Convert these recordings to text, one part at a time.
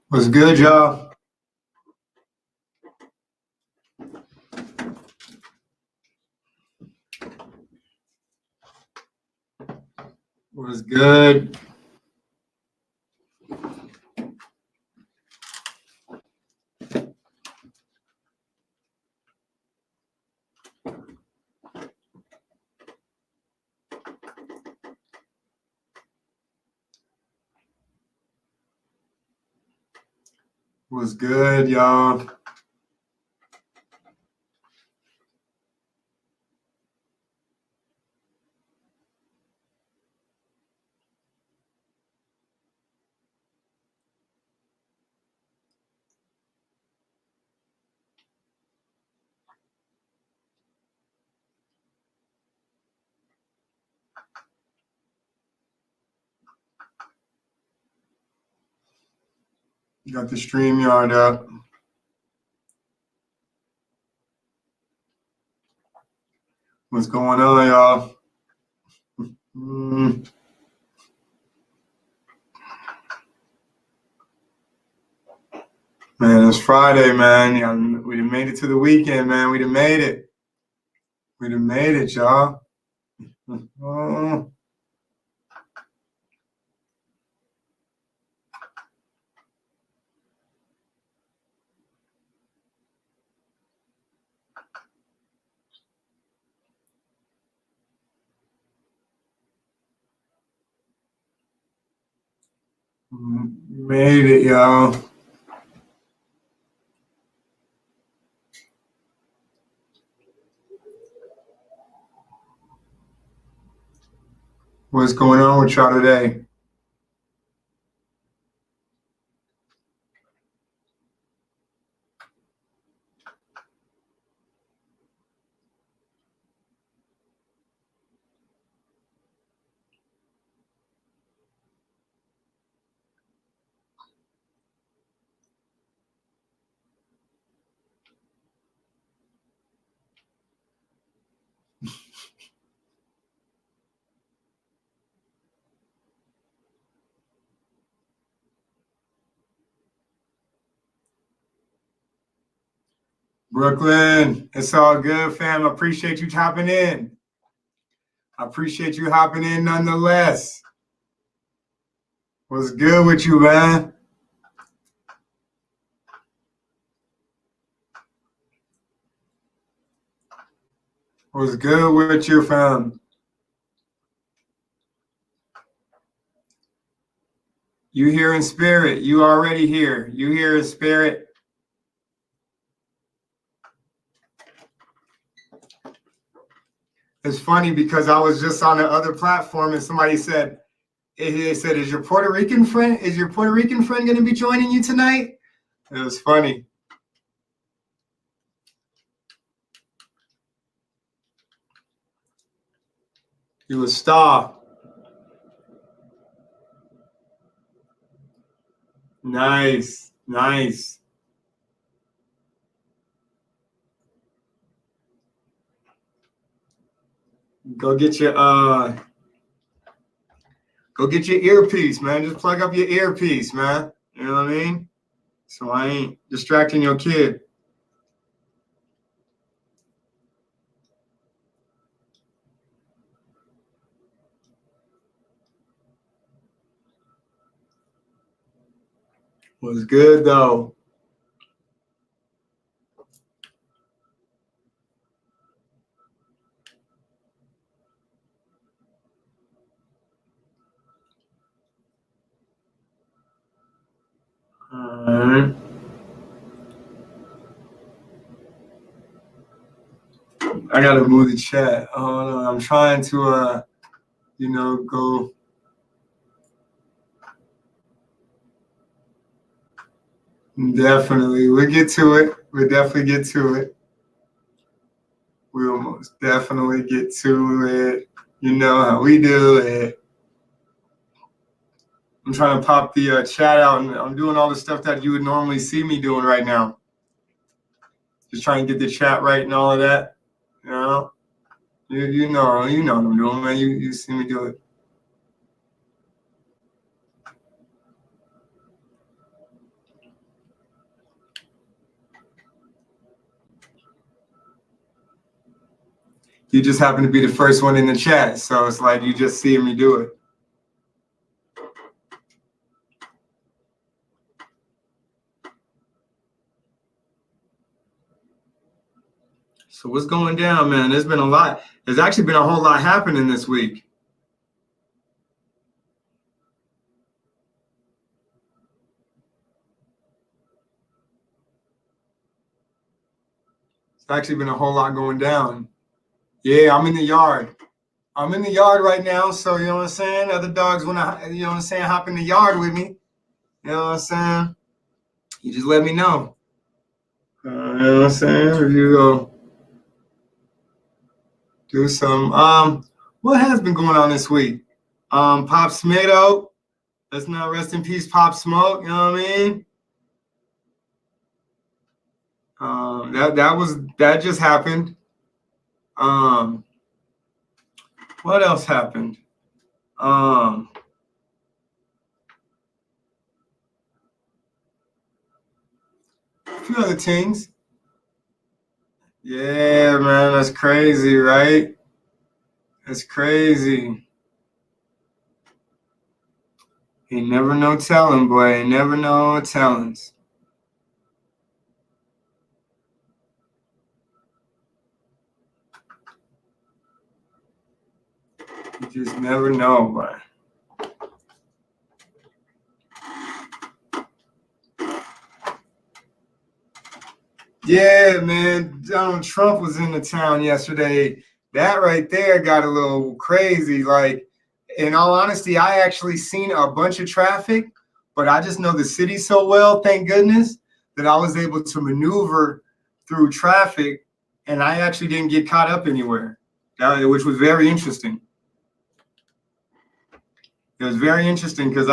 What's good, y'all? What's good? What's good, y'all? Got the StreamYard up. What's going on, y'all? Man, it's Friday, man. Yeah, we done made it to the weekend, man. We done made it. We done made it, y'all. Oh. Made it, y'all. What's going on with y'all today? Brooklyn, it's all good, fam. I appreciate you hopping in. I appreciate you hopping in nonetheless. What's good with you, man? What's good with you, fam? You here in spirit. You already here. You here in spirit. It's funny because I was just on the other platform and somebody said, is your Puerto Rican friend going to be joining you tonight? It was funny. You a star. Nice. Nice. Go get your earpiece, man. Just plug up your earpiece, man. You know what I mean? So I ain't distracting your kid. Was good though. All right. I gotta move the chat. Hold on. I'm trying to go. Definitely. We'll get to it. We'll definitely get to it. We'll most definitely get to it. You know how we do it. I'm trying to pop the chat out, and I'm doing all the stuff that you would normally see me doing right now. Just trying to get the chat right and all of that. You know? You know what I'm doing, man. You see me do it. You just happen to be the first one in the chat, so it's like you just see me do it. So what's going down, man? There's been a lot. There's actually been a whole lot happening this week. It's actually been a whole lot going down. Yeah, I'm in the yard. I'm in the yard right now, so you know what I'm saying? Other dogs wanna, you know what I'm saying, hop in the yard with me. You know what I'm saying? You just let me know. You know what I'm saying? If you go do some what has been going on this week? Pop Smitto. Let's not rest in peace, Pop Smoke, you know what I mean? That just happened. What else happened? A few other things. Yeah, man, that's crazy, right? That's crazy. Ain't never no telling, boy. Ain't never no tellings. You just never know, boy. Yeah, man. Donald Trump was in the town yesterday. That right there got a little crazy. Like, in all honesty, I actually seen a bunch of traffic, but I just know the city so well, thank goodness, that I was able to maneuver through traffic, and I actually didn't get caught up anywhere, which was very interesting. It was very interesting because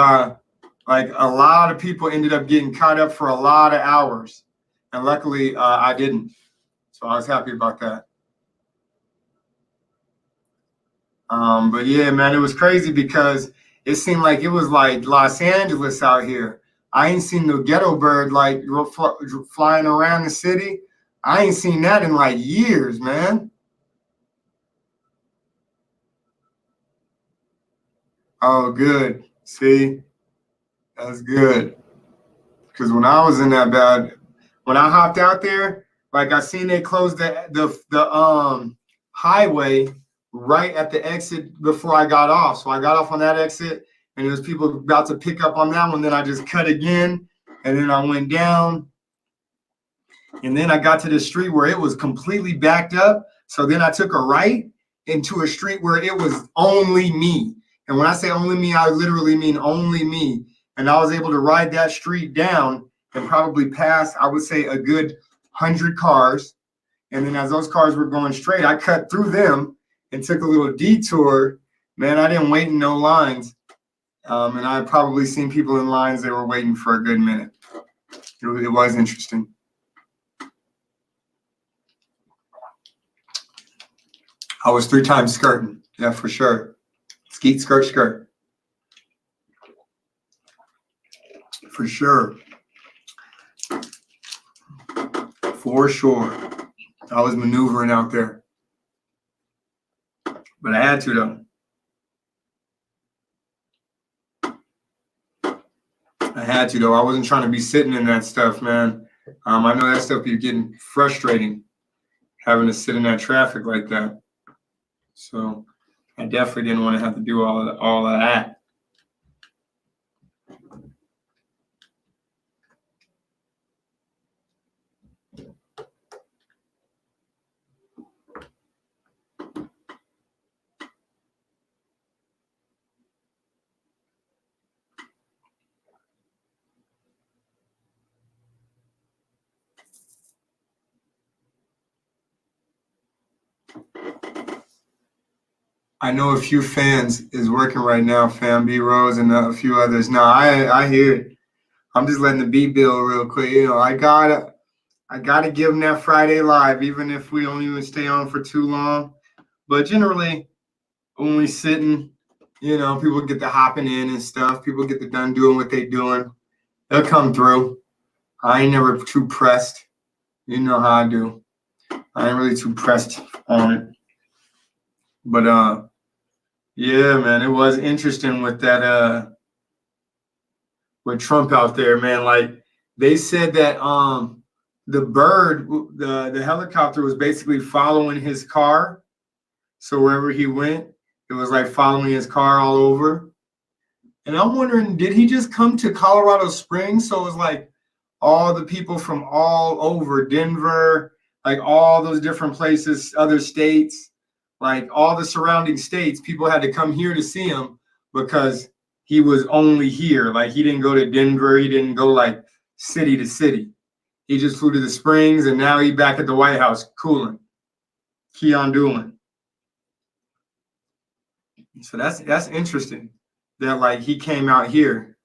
like a lot of people ended up getting caught up for a lot of hours, and luckily I didn't. So I was happy about that. But yeah, man, it was crazy because it seemed like it was like Los Angeles out here. I ain't seen no ghetto bird like flying around the city. I ain't seen that in like years, man. Oh, good. See, that's good. Because when I was in that bad, when I hopped out there, like I seen they closed the highway right at the exit before I got off. So I got off on that exit, and there was people about to pick up on that one. Then I just cut again, and then I went down, and then I got to the street where it was completely backed up. So then I took a right into a street where it was only me. And when I say only me, I literally mean only me. And I was able to ride that street down and probably pass, I would say, a good 100 cars. And then as those cars were going straight, I cut through them and took a little detour. Man, I didn't wait in no lines. And I probably seen people in lines that were waiting for a good minute. It was interesting. I was 3 times skirting. Yeah, for sure. Skeet, skirt, skirt. For sure. For sure. I was maneuvering out there. But I had to, though. I had to, though. I wasn't trying to be sitting in that stuff, man. I know that stuff be getting frustrating, having to sit in that traffic like that. So I definitely didn't want to have to do all of that. I know a few fans is working right now, Fam B Rose and a few others. No, I hear it. I'm just letting the beat build real quick. You know, I gotta give them that Friday live, even if we don't even stay on for too long. But generally, when we sitting, people get to hopping in and stuff. People get to done doing what they doing. They'll come through. I ain't never too pressed. You know how I do. I ain't really too pressed on it. But yeah, man, it was interesting with that with Trump out there, man. Like they said that the bird, the helicopter was basically following his car. So wherever he went, it was like following his car all over. And I'm wondering, did he just come to Colorado Springs? So it was like all the people from all over Denver, like all those different places, other states, like all the surrounding states, people had to come here to see him because he was only here. Like he didn't go to Denver, he didn't go like city to city. He just flew to the Springs, and now he's back at the White House cooling, Keon Doolin. So that's interesting that like he came out here.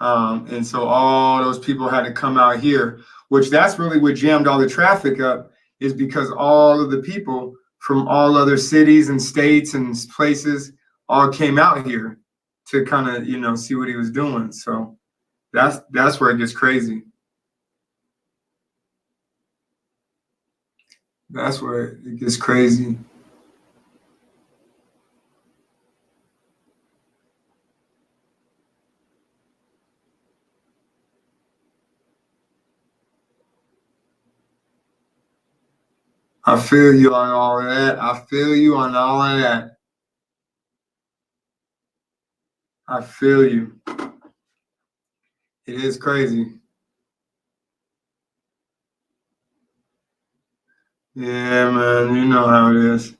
And so all those people had to come out here, which that's really what jammed all the traffic up, is because all of the people from all other cities and states and places all came out here to kind of, see what he was doing. So that's where it gets crazy. That's where it gets crazy. I feel you on all of that. I feel you on all of that. I feel you. It is crazy. Yeah, man, you know how it is.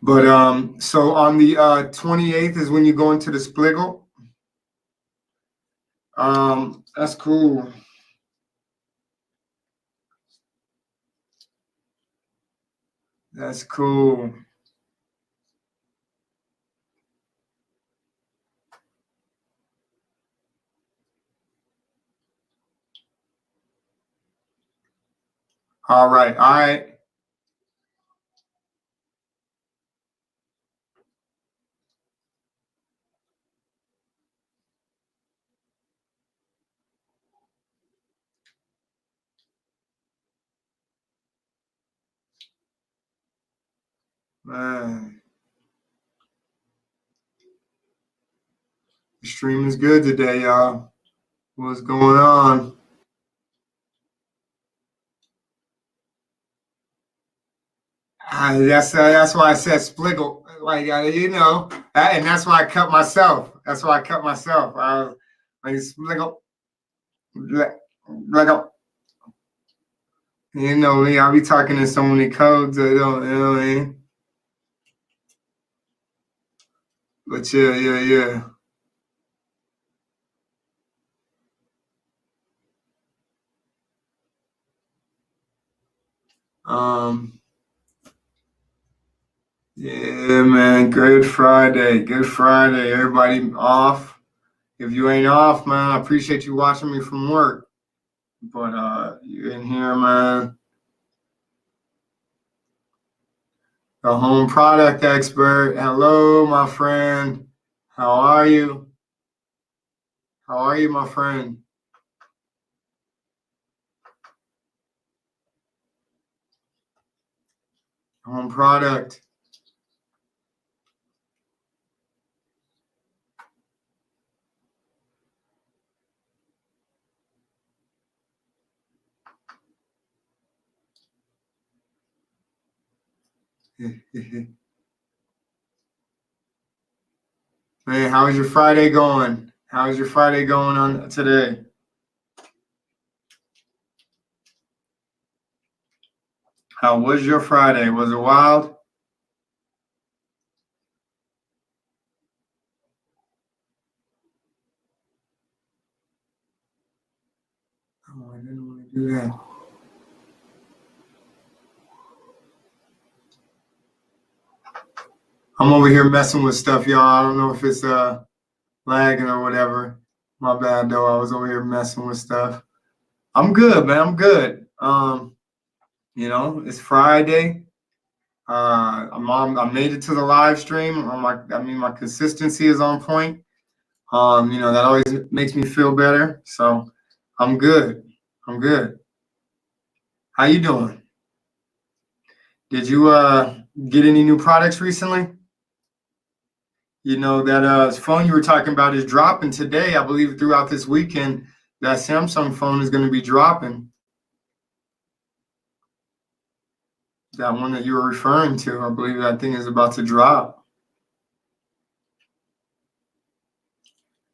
But so on the 28th is when you go into the Spliggle. That's cool. That's cool. All right. All right. Man, the stream is good today, y'all. What's going on? That's why I said Spliggle. Like and that's why I cut myself. That's why I cut myself. I was like Spliggle, like me. I'll be talking in so many codes. I don't, what I mean? But yeah. Um, yeah, man. Good Friday. Good Friday. Everybody off. If you ain't off, man, I appreciate you watching me from work. But you in here, man. The home product expert. Hello, my friend. How are you? How are you, my friend? Home product. Man, how is your Friday going? How is your Friday going on today? How was your Friday? Was it wild? Oh, I didn't want to do that. I'm over here messing with stuff, y'all. I don't know if it's lagging or whatever. My bad though. I was over here messing with stuff. I'm good, man. I'm good. It's Friday. I made it to the live stream. My consistency is on point. That always makes me feel better. So I'm good. I'm good. How you doing? Did you get any new products recently? You know that phone you were talking about is dropping today. I believe throughout this weekend, that Samsung phone is going to be dropping. That one that you were referring to, I believe that thing is about to drop,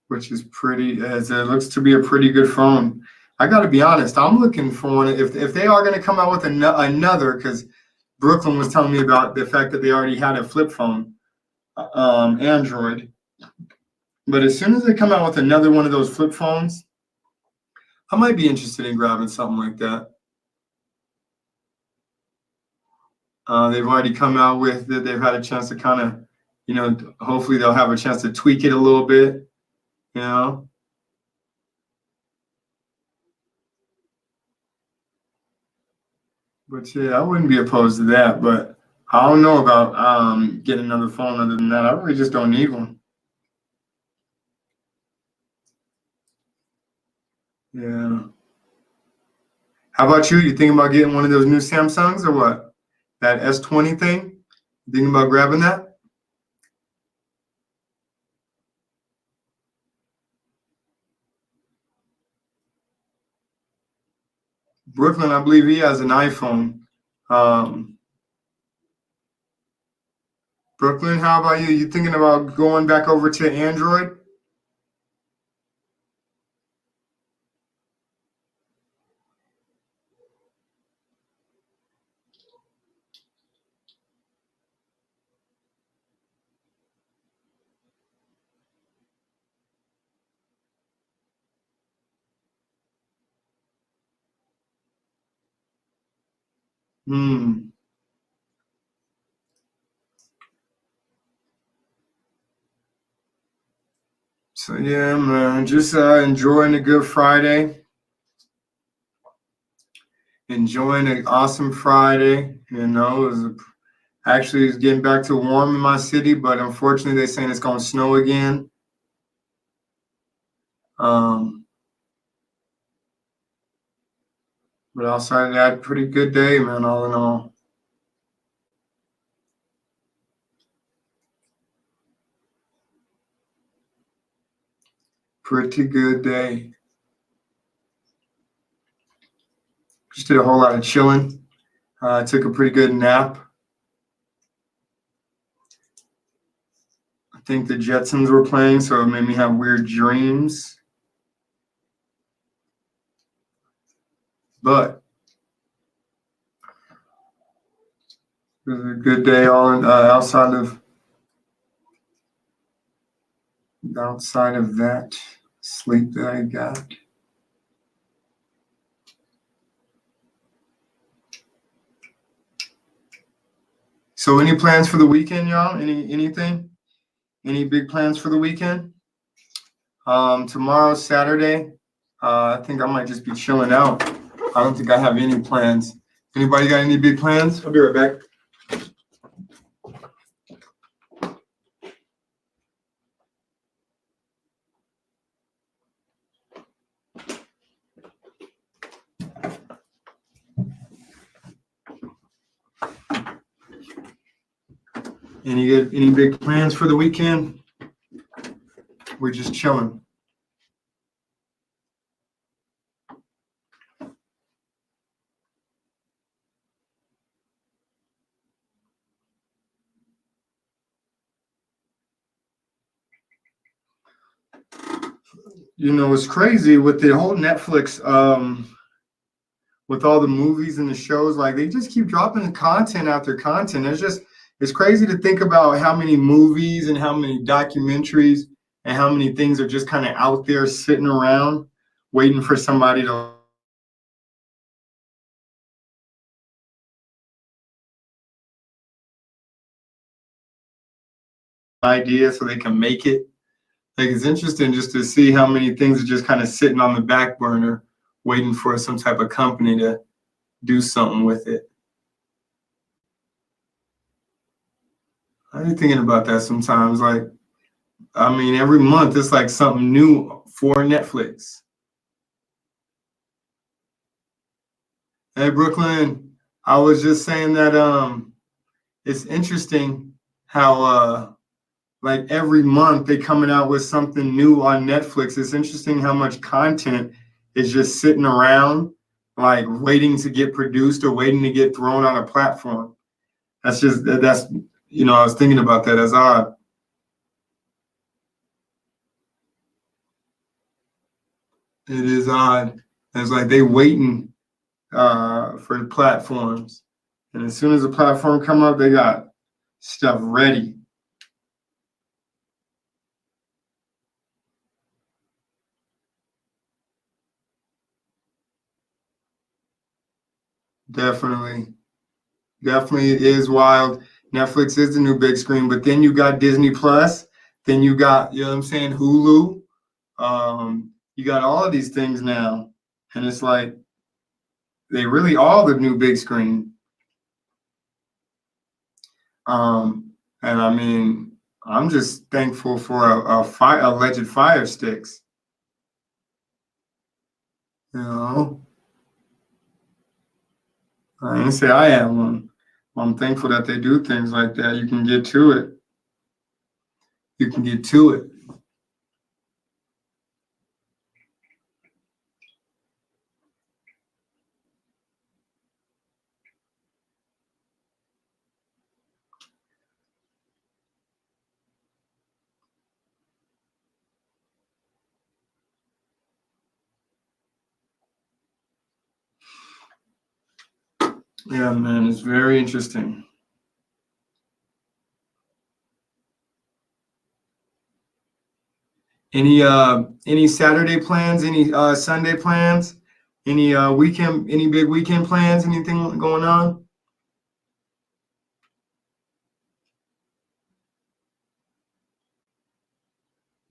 which is pretty, as it looks to be a pretty good phone. I got to be honest, I'm looking for one. If they are going to come out with another, because Brooklyn was telling me about the fact that they already had a flip phone, Android. But as soon as they come out with another one of those flip phones, I might be interested in grabbing something like that. They've already come out with it. They've had a chance to kind of, hopefully they'll have a chance to tweak it a little bit, you know. But yeah, I wouldn't be opposed to that. But I don't know about getting another phone other than that. I really just don't need one. Yeah. How about you? You thinking about getting one of those new Samsungs or what? That S20 thing? You thinking about grabbing that? Brooklyn, I believe he has an iPhone. Um, Brooklyn, how about you? You thinking about going back over to Android? Hmm. So yeah, man, just enjoying a good Friday, enjoying an awesome Friday. Actually it's getting back to warm in my city, but unfortunately they're saying it's gonna snow again. Um, but outside of that, pretty good day, man. All in all, pretty good day. Just did a whole lot of chilling. Took a pretty good nap. I think the Jetsons were playing, so it made me have weird dreams. But it was a good day all in, outside of that sleep that I got. So any plans for the weekend, y'all? Anything? Any big plans for the weekend? Tomorrow's Saturday. I think I might just be chilling out. I don't think I have any plans. Anybody got any big plans? I'll be right back. Any big plans for the weekend? We're just chilling. It's crazy with the whole Netflix, with all the movies and the shows, like they just keep dropping content after content. It's crazy to think about how many movies and how many documentaries and how many things are just kind of out there sitting around waiting for somebody to idea so they can make it. Like it's interesting just to see how many things are just kind of sitting on the back burner waiting for some type of company to do something with it. I be thinking about that sometimes. Like, I mean, every month it's like something new for Netflix. Hey, Brooklyn, I was just saying that it's interesting how like every month they coming out with something new on Netflix. It's interesting how much content is just sitting around, like waiting to get produced or waiting to get thrown on a platform. That's I was thinking about that as odd. It is odd. It's like they waiting for the platforms, and as soon as the platform come up, they got stuff ready. Definitely. Definitely it is wild. Netflix is the new big screen, but then you got Disney Plus, then you got, you know what I'm saying, Hulu. You got all of these things now. And it's like they really are the new big screen. And I mean, I'm just thankful for alleged fire sticks. You know, I didn't say I am one. I'm thankful that they do things like that. You can get to it. You can get to it. Yeah, man, it's very interesting. Any Saturday plans? Any Sunday plans? Any weekend? Any big weekend plans? Anything going on?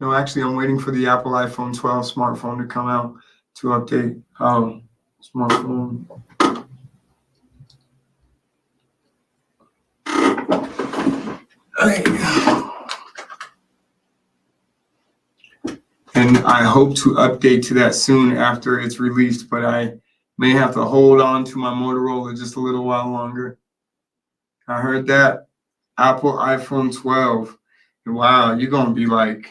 No, actually, I'm waiting for the Apple iPhone 12 smartphone to come out to update. Smartphone. Okay. And I hope to update to that soon after it's released, but I may have to hold on to my Motorola just a little while longer. I heard that Apple iPhone 12. Wow, you're gonna be like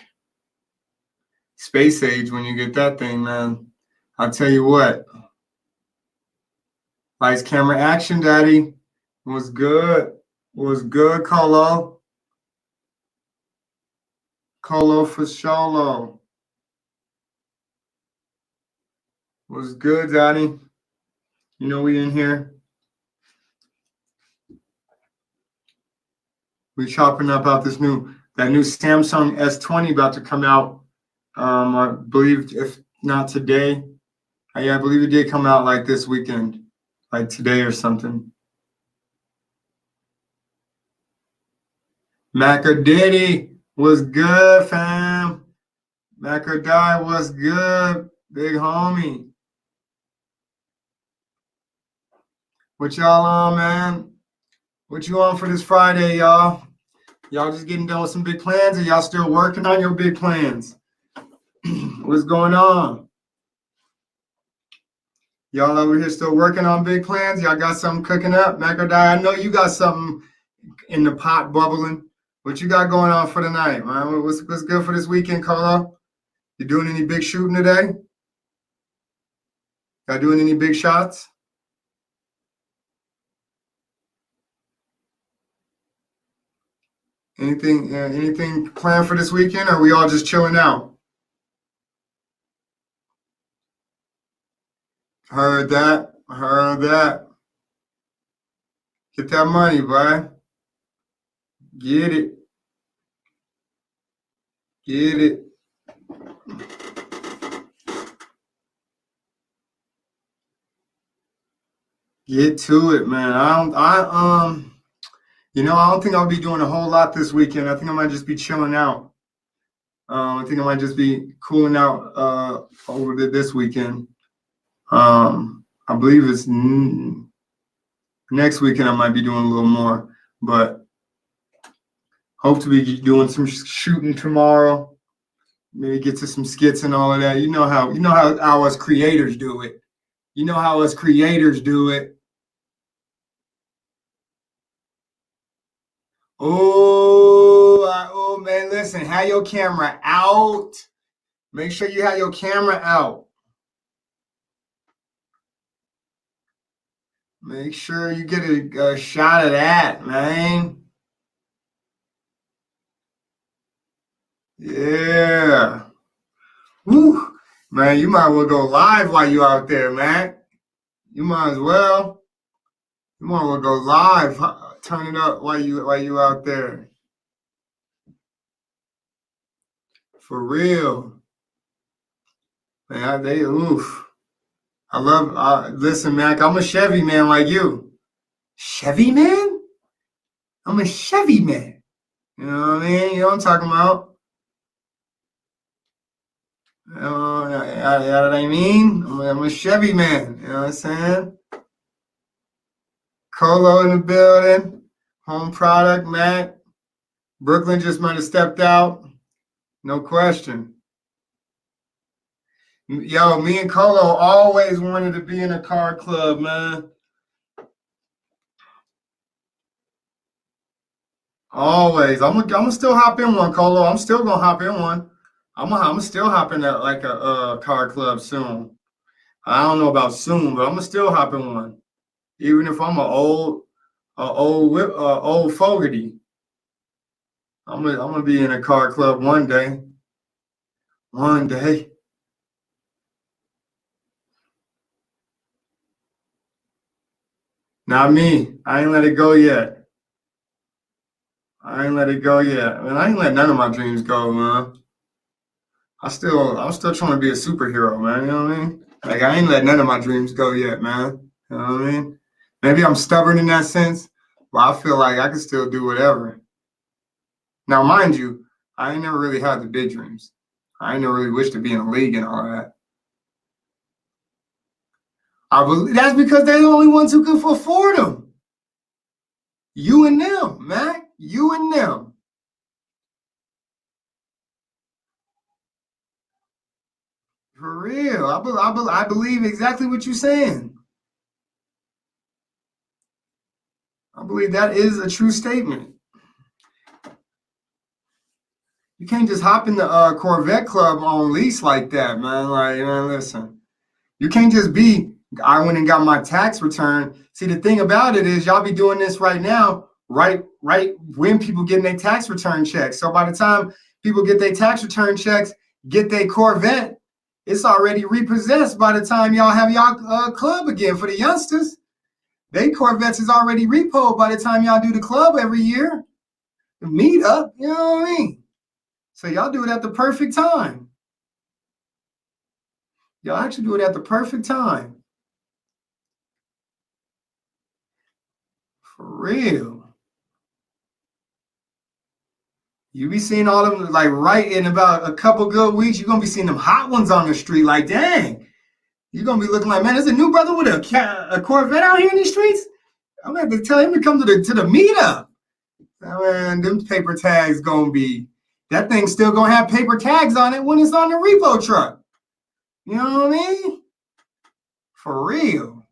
space age when you get that thing, man. I'll tell you what. Lights, camera, action, daddy. Was good. Was good, Colo. Colo for Sholo. Was good, daddy. You know we in here. We chopping up out that new Samsung S20 about to come out. I believe if not today, yeah, I believe it did come out like this weekend, like today or something. Macadiddy was good, fam. Macadie was good, big homie. What y'all on, man? What you on for this Friday, y'all? Y'all just getting done with some big plans, or y'all still working on your big plans? What's going on? Y'all over here still working on big plans? Y'all got something cooking up? Macadie, I know you got something in the pot bubbling. What you got going on for tonight, man? What's good for this weekend, Colo? You doing any big shooting today? Y'all doing any big shots? Anything planned for this weekend, or are we all just chilling out? Heard that. Heard that. Get that money, boy. Get it. Get it. Get to it, man. I don't think I'll be doing a whole lot this weekend. I think I might just be chilling out. I think I might just be cooling out over this weekend. I believe it's next weekend. I might be doing a little more, but hope to be doing some shooting tomorrow. Maybe get to some skits and all of that. You know how us creators do it. You know how us creators do it. Oh man, listen, have your camera out. Make sure you have your camera out. Make sure you get a shot of that, man. Yeah. Woo. Man, you might as well go live while you out there, man. You might as well. You might as well go live. Turn it up while you out there. For real. Man, I love listen, Mac, I'm a Chevy man like you. Chevy man? I'm a Chevy man. You know what I mean? You know what I'm talking about? You know what I mean? I'm a Chevy man. You know what I'm saying? Colo in the building. Home product, Mac. Brooklyn just might have stepped out. No question. Yo, me and Colo always wanted to be in a car club, man. Always. I'm gonna still hop in one, Colo. I'm still gonna hop in one. I'm still hop in like a car club soon. I don't know about soon, but I'm gonna still hop in one, even if I'm old fogarty. I'm gonna be in a car club one day. One day. Not me. I ain't let it go yet. I ain't let it go yet. Man, I ain't let none of my dreams go, man. I'm still trying to be a superhero, man. You know what I mean? Like I ain't let none of my dreams go yet, man. You know what I mean? Maybe I'm stubborn in that sense, but I feel like I can still do whatever. Now, mind you, I ain't never really had the big dreams. I ain't never really wished to be in a league and all that. I believe that's because they're the only ones who can afford them. You and them, Mac. You and them. For real. I believe exactly what you're saying. I believe that is a true statement. You can't just hop in the Corvette Club on lease like that, man. Like, man, listen. You can't just be, I went and got my tax return. See, the thing about it is y'all be doing this right now, right when people getting their tax return checks. So by the time people get their tax return checks, get their Corvette, it's already repossessed by the time y'all have y'all club again for the youngsters. They Corvettes is already repoed by the time y'all do the club every year. The meet up, you know what I mean? So y'all do it at the perfect time. Y'all actually do it at the perfect time. For real. You be seeing all of them, like right in about a couple good weeks, you're going to be seeing them hot ones on the street. Like, dang, you're going to be looking like, man, there's a new brother with a Corvette out here in the streets. I'm going to have to tell him to come to the meetup. Man, them paper tags going to be, that thing's still going to have paper tags on it when it's on the repo truck. You know what I mean? For real.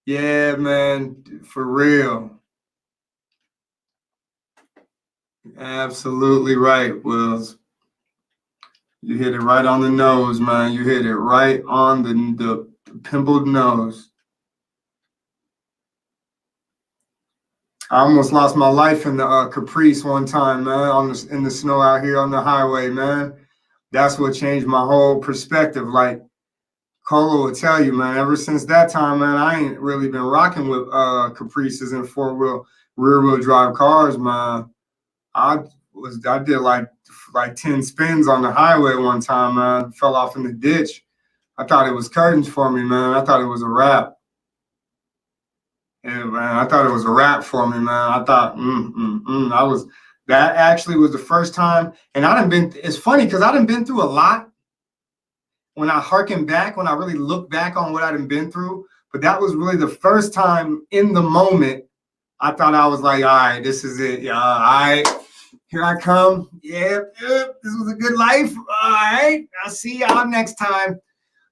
Yeah, man, for real. Absolutely right, Wills. You hit it right on the nose, man. You hit it right on the pimpled nose. I almost lost my life in the Caprice one time, man, in the snow out here on the highway, man. That's what changed my whole perspective. Like Colo will tell you, man, ever since that time, man, I ain't really been rocking with Caprices and rear wheel drive cars, man. I did like 10 spins on the highway one time, man. Fell off in the ditch. I thought it was curtains for me, man. I thought it was a wrap. Yeah, man, I thought it was a wrap for me, man. I thought, that actually was the first time. And I done been, it's funny because I done been through a lot. when I harken back, when I really look back on what I'd been through, but that was really the first time in the moment I thought I was like, all right, this is it. Yeah, all right, here I come. Yep, this was a good life. All right, I'll see y'all next time.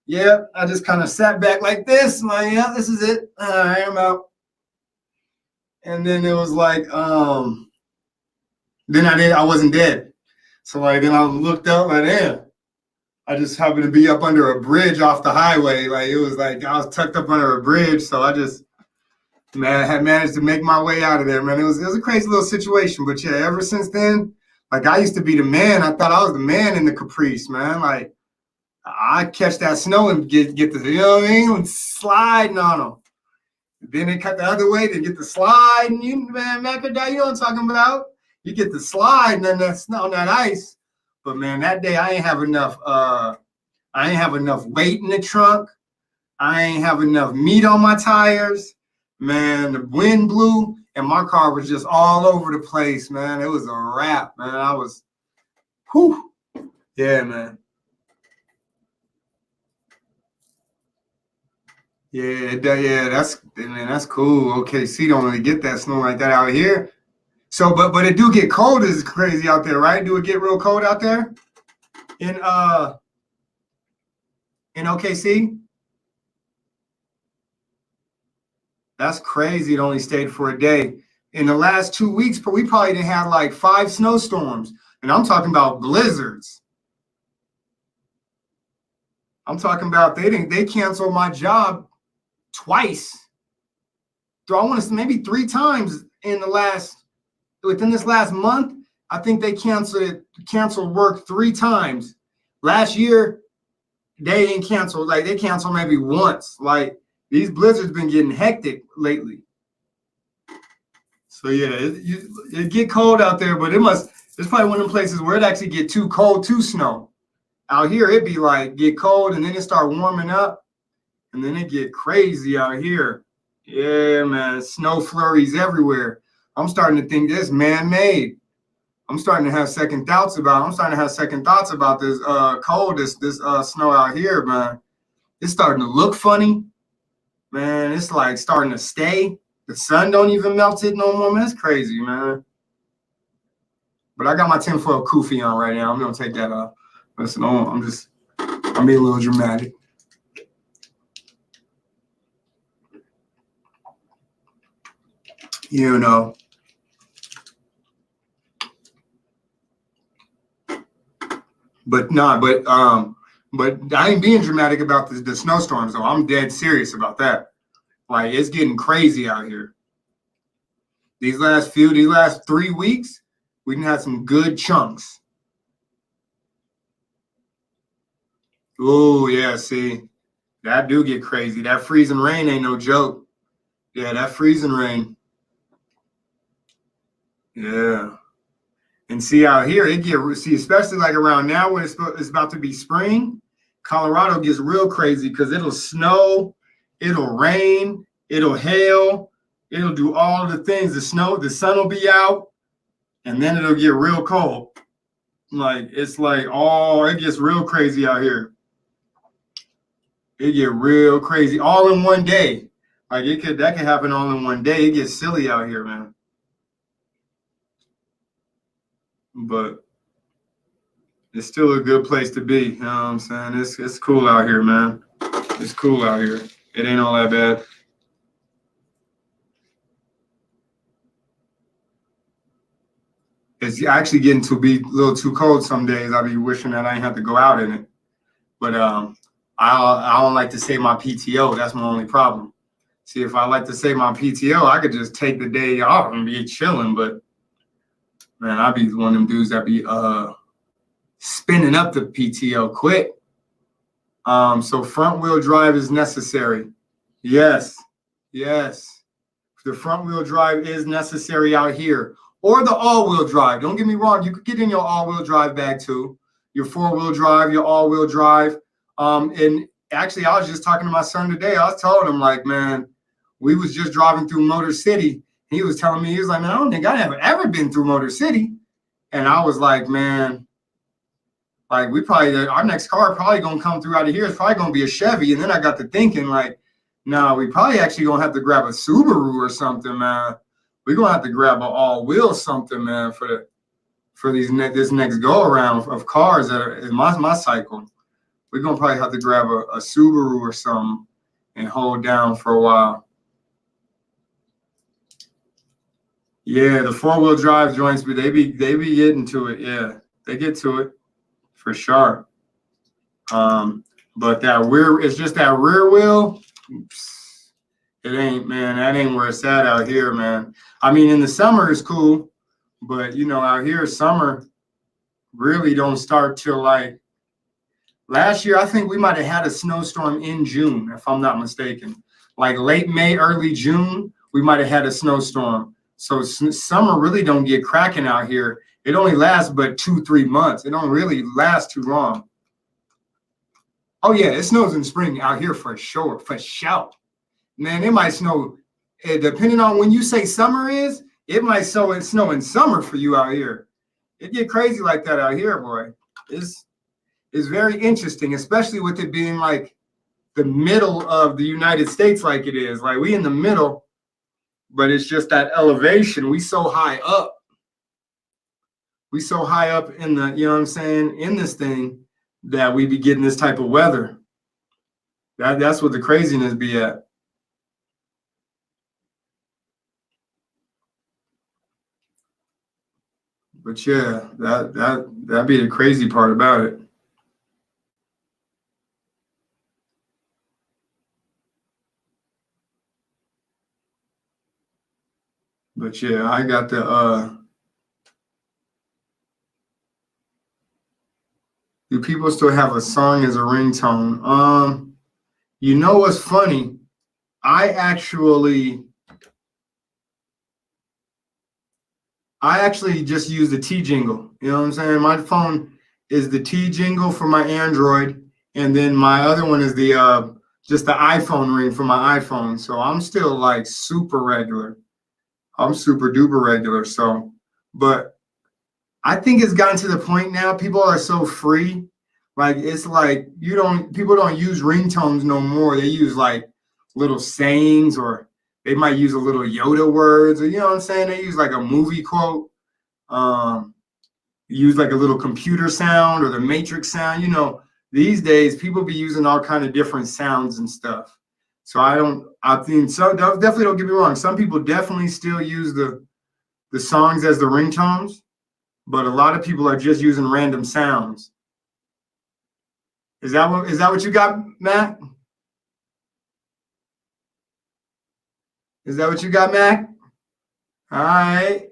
Yep, I just kind of sat back like this. I'm like, yeah, this is it. All right, I'm out. And then it was like, then I wasn't dead. So like, then I looked up like, damn. I just happened to be up under a bridge off the highway. Like it was like I was tucked up under a bridge. So I just had managed to make my way out of there, man. It was a crazy little situation. But yeah, ever since then, like I used to be the man. I thought I was the man in the Caprice, man. Like I catch that snow and get the, you know what I mean? And sliding on them. Then they cut the other way, they get the slide, and you, man, Macadam, you know what I'm talking about? You get the slide and then that snow, that ice. But man, that day I ain't have enough weight in the trunk. I ain't have enough meat on my tires. Man, the wind blew and my car was just all over the place, man. It was a wrap, man. I was, whew. Yeah, man. Yeah, that's cool. OKC don't really get that snow like that out here. So, but it do get cold. Is crazy out there, right? Do it get real cold out there in OKC? That's crazy. It only stayed for a day. In the last 2 weeks, we probably didn't have like 5 snowstorms, and I'm talking about blizzards. I'm talking about they canceled my job twice. I want to say maybe 3 times within this last month. I think they canceled work 3 times. Last year, they didn't cancel. Like they canceled maybe once. Like these blizzards been getting hectic lately. So yeah, it get cold out there, but it's probably one of the places where it actually get too cold to snow. Out here, it'd be like get cold and then it start warming up, and then it get crazy out here. Yeah, man, snow flurries everywhere. I'm starting to think this man-made. I'm starting to have second thoughts about this cold, this snow out here, man. It's starting to look funny, man. It's like starting to stay. The sun don't even melt it no more, man. It's crazy, man. But I got my tinfoil kufi on right now. I'm gonna take that off. Listen, I'm being a little dramatic. You know. But I ain't being dramatic about the snowstorms though. I'm dead serious about that. Like it's getting crazy out here. These last 3 weeks, we done had some good chunks. Oh yeah, see, that do get crazy. That freezing rain ain't no joke. Yeah, that freezing rain. Yeah. And see out here, especially like around now when it's about to be spring, Colorado gets real crazy because it'll snow, it'll rain, it'll hail, it'll do all of the things. The sun will be out, and then it'll get real cold. Like it's like, oh, it gets real crazy out here. It get real crazy all in one day. Like that could happen all in one day. It gets silly out here, man. But it's still a good place to be. You know what I'm saying? It's cool out here, man. It's cool out here. It ain't all that bad. It's actually getting to be a little too cold some days. I be wishing that I ain't have to go out in it. But I don't like to save my PTO. That's my only problem. See, if I like to save my PTO, I could just take the day off and be chilling. But man, I be one of them dudes that be spinning up the PTO quick. So front wheel drive is necessary. Yes. The front wheel drive is necessary out here. Or the all-wheel drive. Don't get me wrong. You could get in your all-wheel drive bag too. Your four-wheel drive, your all-wheel drive. And actually, I was just talking to my son today. I was telling him, like, man, we was just driving through Motor City. He was telling me, he was like, man, I don't think I have ever been through Motor City. And I was like, man, Like we probably our next car probably gonna come through out of here. It's probably gonna be a Chevy. And then I got to thinking like, no, we probably actually gonna have to grab a Subaru or something, man. We're gonna have to grab an all-wheel something, man, for this next go around of cars that are in my cycle. We're gonna probably have to grab a Subaru or something and hold down for a while. Yeah, the 4-wheel drive joints, but they be getting to it. Yeah, they get to it for sure. But that rear, it's just that rear wheel. It ain't, man. That ain't where it's at out here, man. I mean, in the summer it's cool, but out here summer really don't start till like last year. I think we might have had a snowstorm in June, if I'm not mistaken. Like late May, early June, we might have had a snowstorm. So summer really don't get cracking out here. It only lasts but 2-3 months. It don't really last too long. Oh yeah, it snows in spring out here for sure, for sure. Man, it might snow, depending on when you say summer is, it might snow in summer for you out here. It get crazy like that out here, boy. It's very interesting, especially with it being like the middle of the United States like it is. Like we in the middle, but it's just that elevation. We so high up. We so high up in the, you know what I'm saying, in this thing that we be getting this type of weather. That's what the craziness be at. But yeah, that'd be the crazy part about it. But yeah, I got the do people still have a song as a ringtone? You know what's funny? I actually just use the T jingle. You know what I'm saying? My phone is the T jingle for my Android, and then my other one is the just the iPhone ring for my iPhone. So I'm still like super regular. I'm super duper regular. So, but I think it's gotten to the point now. People are so free. Like it's like people don't use ringtones no more. They use like little sayings, or they might use a little Yoda words, or you know what I'm saying? They use like a movie quote. Um, use like a little computer sound or the Matrix sound. These days people be using all kind of different sounds and stuff. So I think so. Definitely don't get me wrong. Some people definitely still use the songs as the ringtones, but a lot of people are just using random sounds. Is that what you got, Mac? Is that what you got, Mac? All right.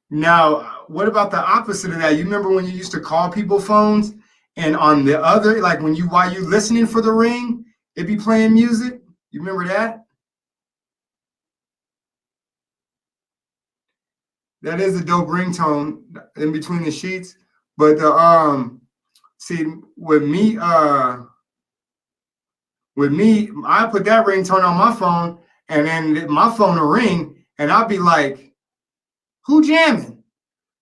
Now, what about the opposite of that? You remember when you used to call people phones, and on the other, like while you listening for the ring, it'd be playing music? You remember that? That is a dope ringtone in between the sheets. But see, with me, I put that ringtone on my phone, and then my phone will ring, and I'll be like, "Who jamming?"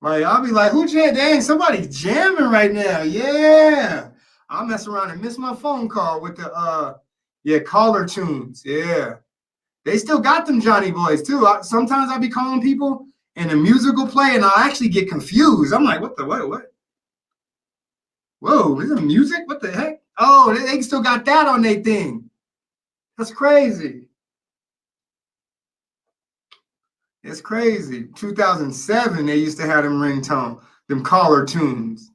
Like I'll be like, "Who jamming? Dang, somebody jamming right now!" Yeah, I'll mess around and miss my phone call with the yeah, caller tunes. Yeah, they still got them Johnny Boys too. Sometimes I'll be calling people, and the music will play, and I'll actually get confused. I'm like, "What the what? Whoa, is it music? What the heck?" Oh, they still got that on their thing. That's crazy. It's crazy. 2007, they used to have them ringtone, them caller tunes.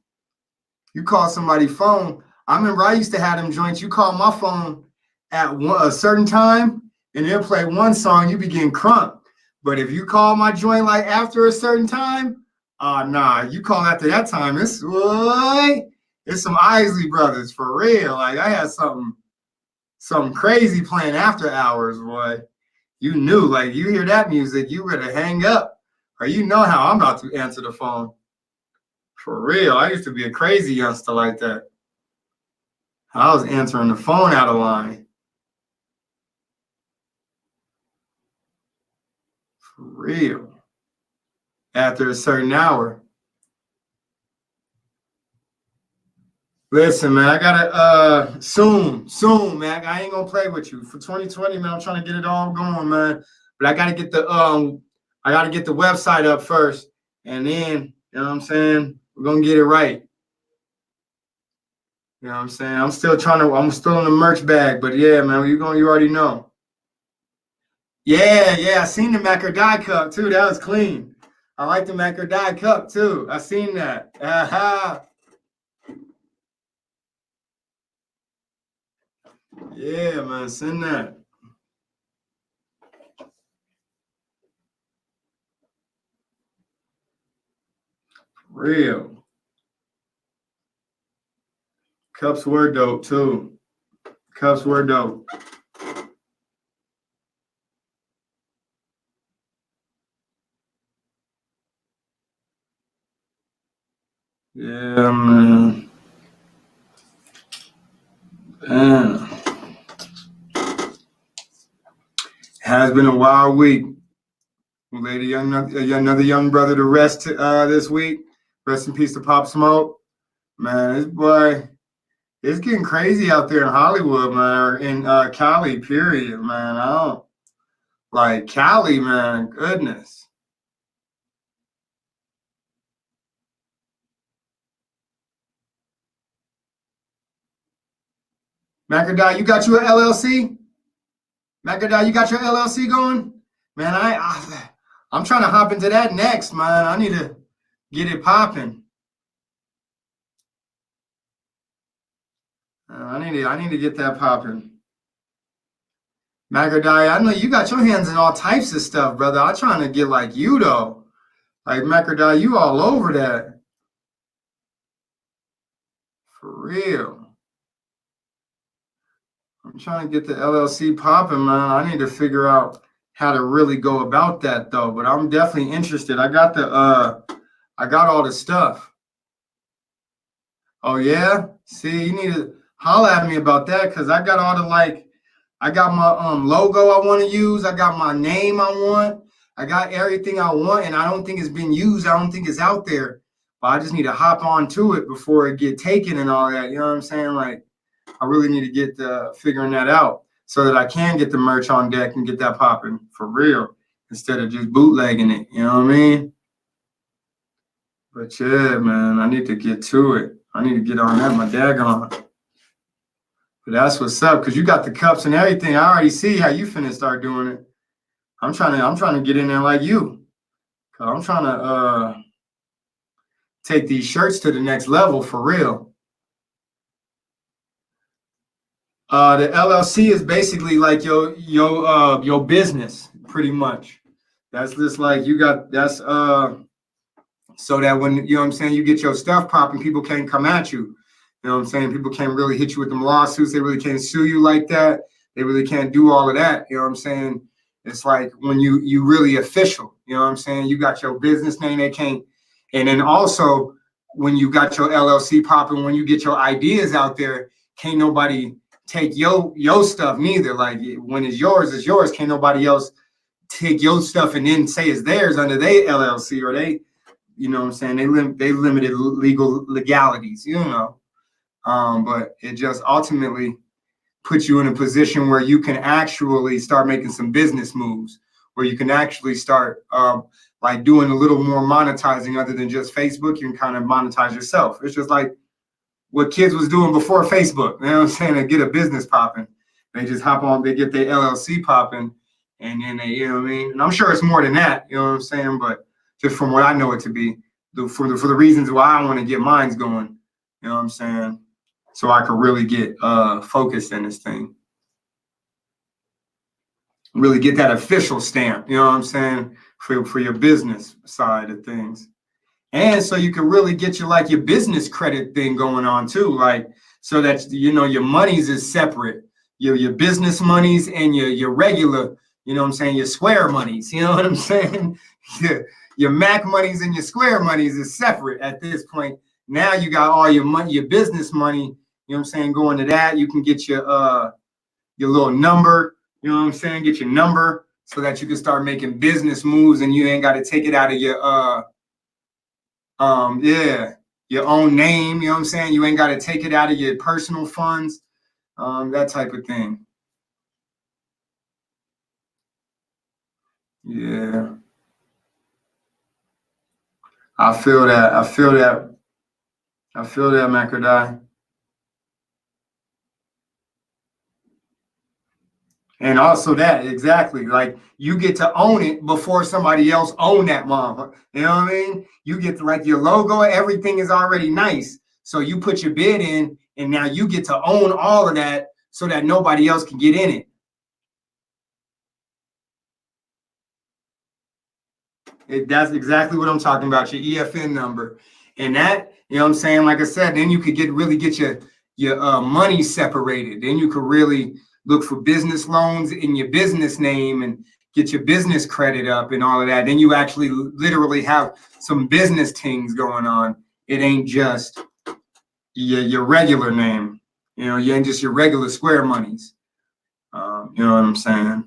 You call somebody's phone. I remember I used to have them joints. You call my phone at a certain time, and they'll play one song. You be getting crunk. But if you call my joint like after a certain time, nah. You call after that time, it's what? It's some Isley Brothers for real. Like I had something crazy playing after hours, boy. You knew, like you hear that music, you better hang up, or you know how I'm about to answer the phone. For real, I used to be a crazy youngster like that. I was answering the phone out of line. For real. After a certain hour. Listen, man, I gotta soon, man. I ain't gonna play with you for 2020, man. I'm trying to get it all going, man. But I gotta get the website up first, and then you know what I'm saying. We're gonna get it right. You know what I'm saying. I'm still in the merch bag, but yeah, man, you already know. Yeah, I seen the Mac or Die Cup too. That was clean. I like the Mac or Die Cup too. I seen that. Aha. Yeah, man, send that. Real. Cups were dope too. Cups were dope. Yeah, man. Man. Has been a wild week. We laid another young brother to rest this week. Rest in peace to Pop Smoke. Man, this boy, it's getting crazy out there in Hollywood, man, or in Cali, period, man. I don't like Cali, man. Goodness. Macadai, you got your LLC? Macadai, you got your LLC going? Man, I'm trying to hop into that next, man. I need to get it popping. I need to get that popping. Macadai, I know you got your hands in all types of stuff, brother. I'm trying to get like you though. Like Macadai, you all over that. For real. I'm trying to get the LLC popping, man. I need to figure out how to really go about that though. But I'm definitely interested. I got all the stuff. Oh yeah? See, you need to holler at me about that because I got all the I got my logo I want to use. I got my name I want. I got everything I want, and I don't think it's been used. I don't think it's out there. But I just need to hop on to it before it get taken and all that. You know what I'm saying? Like I really need to get figuring that out so that I can get the merch on deck and get that popping for real instead of just bootlegging it. You know what I mean? But yeah, man, I need to get to it. I need to get on that, my daggone. But that's what's up, because you got the cups and everything. I already see how you finna start doing it. I'm trying to get in there like you. Cause I'm trying to take these shirts to the next level for real. The LLC is basically like your business, pretty much. That's just like you got that's so that when you know what I'm saying, you get your stuff popping, people can't come at you. You know what I'm saying? People can't really hit you with them lawsuits. They really can't sue you like that. They really can't do all of that. You know what I'm saying? It's like when you really official. You know what I'm saying? You got your business name. They can't. And then also when you got your LLC popping, when you get your ideas out there, can't nobody take your stuff neither. Like when it's yours, it's yours. Can't nobody else take your stuff and then say it's theirs under their LLC or they. You know what I'm saying? They limited legal legalities. You know. But it just ultimately puts you in a position where you can actually start making some business moves, where you can actually start like doing a little more monetizing other than just Facebook. You can kind of monetize yourself. It's just like what kids was doing before Facebook. You know what I'm saying? To get a business popping, they just hop on, they get their LLC popping, and then they, you know what I mean? And I'm sure it's more than that. You know what I'm saying? But just from what I know it to be, for the reasons why I want to get mines going. You know what I'm saying? So I could really get focused in this thing, really get that official stamp. You know what I'm saying for your business side of things, and so you can really get your business credit thing going on too, like so that you know your monies is separate, your business monies and your regular. You know what I'm saying? Your Square monies. You know what I'm saying? Your Mac monies and your Square monies is separate at this point. Now you got all your money, your business money. You know what I'm saying? Going to that, you can get your little number. You know what I'm saying? Get your number so that you can start making business moves, and you ain't got to take it out of your yeah. your own name. You know what I'm saying? You ain't got to take it out of your personal funds, that type of thing. Yeah, I feel that. I feel that. I feel that, Macrodie. And also that, exactly. Like you get to own it before somebody else own that mom. You know what I mean? You get to, like, your logo, everything is already nice. So you put your bid in, and now you get to own all of that so that nobody else can get in it. That's exactly what I'm talking about, your EFN number. And that, you know what I'm saying? Like I said, then you could really get your money separated. Then you could really look for business loans in your business name and get your business credit up and all of that. Then you actually literally have some business things going on. It ain't just your regular name. You know, you ain't just your regular square monies. You know what I'm saying?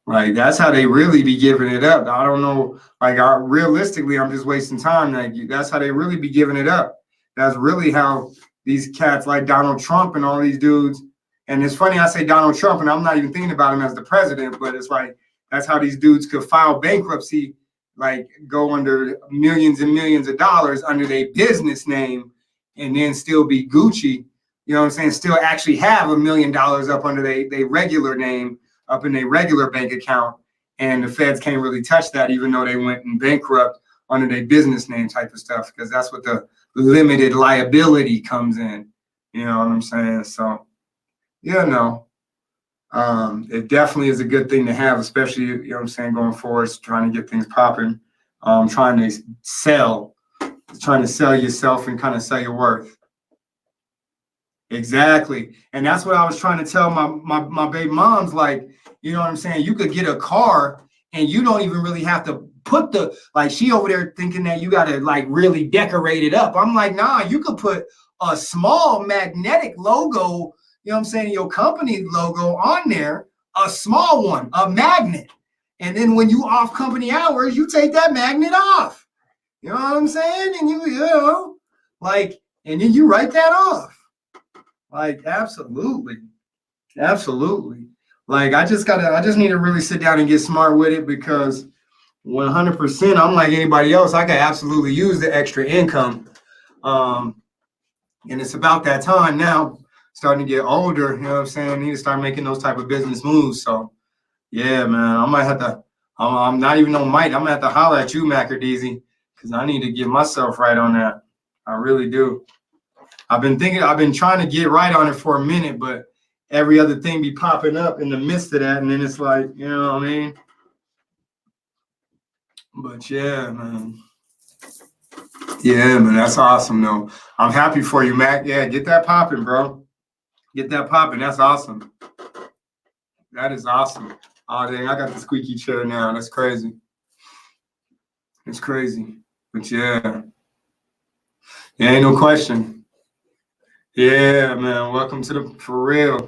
Like that's how they really be giving it up. I don't know. Like realistically, I'm just wasting time. Like that's how they really be giving it up. That's really how these cats like Donald Trump and all these dudes. And it's funny I say Donald Trump, and I'm not even thinking about him as the president, but it's like that's how these dudes could file bankruptcy, like go under millions and millions of dollars under their business name, and then still be Gucci. You know what I'm saying? Still actually have $1 million up under their regular name, up in a regular bank account, and the feds can't really touch that, even though they went and bankrupt under their business name type of stuff, because that's what the limited liability comes in. You know what I'm saying? So, yeah, no, it definitely is a good thing to have, especially, you know what I'm saying, going forward, trying to get things popping, trying to sell yourself and kind of sell your worth. Exactly. And that's what I was trying to tell my baby moms, like, you know what I'm saying? You could get a car and you don't even really have to put like she over there thinking that you got to like really decorate it up. I'm like, nah, you could put a small magnetic logo, you know what I'm saying, your company logo on there, a small one, a magnet. And then when you off company hours, you take that magnet off. You know what I'm saying? And you know, like, and then you write that off. Like, absolutely. Absolutely. Like, I just need to really sit down and get smart with it, because 100%, I'm like anybody else. I could absolutely use the extra income. And it's about that time now, starting to get older, you know what I'm saying? I need to start making those type of business moves. So, yeah, man, I might have to, I'm not even on mic. I'm gonna have to holler at you, Macrodeezy, because I need to get myself right on that. I really do. I've been trying to get right on it for a minute, but every other thing be popping up in the midst of that, and then it's like, you know what I mean? But yeah, man. Yeah, man, that's awesome though. I'm happy for you, Mac. Yeah, get that popping, bro. Get that popping. That's awesome. That is awesome. Oh dang, I got the squeaky chair now. That's crazy. It's crazy. But yeah. Yeah, ain't no question. Yeah, man. Welcome to the for real.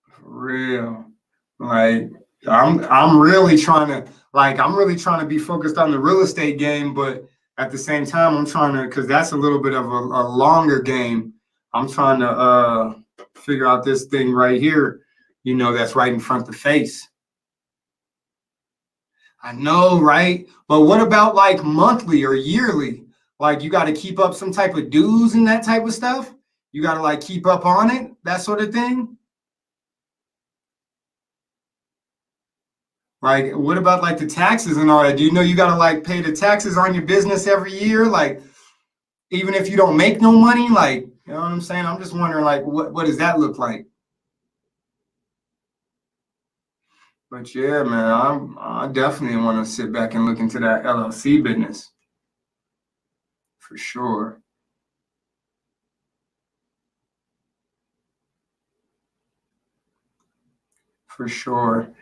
For real. Like I'm really trying to be focused on the real estate game, but at the same time I'm trying to, because that's a little bit of a longer game. I'm trying to figure out this thing right here, you know, that's right in front of the face. I know, right? But what about like monthly or yearly? Like you got to keep up some type of dues and that type of stuff. You got to like keep up on it, that sort of thing. Like, what about like the taxes and all that? Do you know you gotta like pay the taxes on your business every year? Like, even if you don't make no money, like, you know what I'm saying? I'm just wondering, like, what does that look like? But yeah, man, I definitely want to sit back and look into that LLC business for sure. For sure.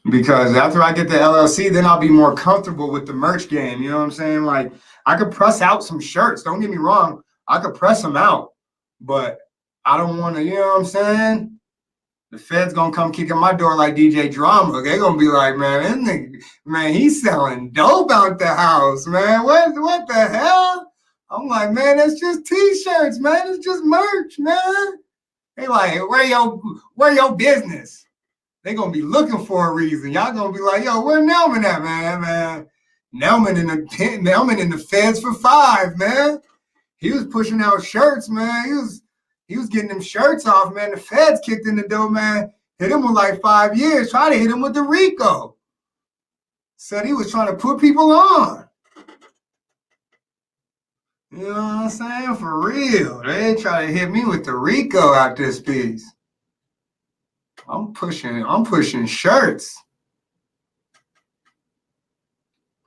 Because after I get the LLC, then I'll be more comfortable with the merch game. You know what I'm saying? Like, I could press out some shirts. Don't get me wrong. I could press them out, but I don't want to, you know what I'm saying? The Fed's gonna come kick at my door like DJ Drama. They're gonna be like, man, this nigga, man, he's selling dope out the house, man. What the hell? I'm like, man, that's just t-shirts, man. It's just merch, man. They like, where your business? They gonna be looking for a reason. Y'all gonna be like, yo, where Nelman at, man? Nelman in the Feds for 5, man. He was pushing out shirts, man. He was getting them shirts off, man. The Feds kicked in the door, man. Hit him with like 5 years. Tried to hit him with the RICO. Said he was trying to put people on. You know what I'm saying? For real. They try to hit me with the RICO out this piece. I'm pushing shirts.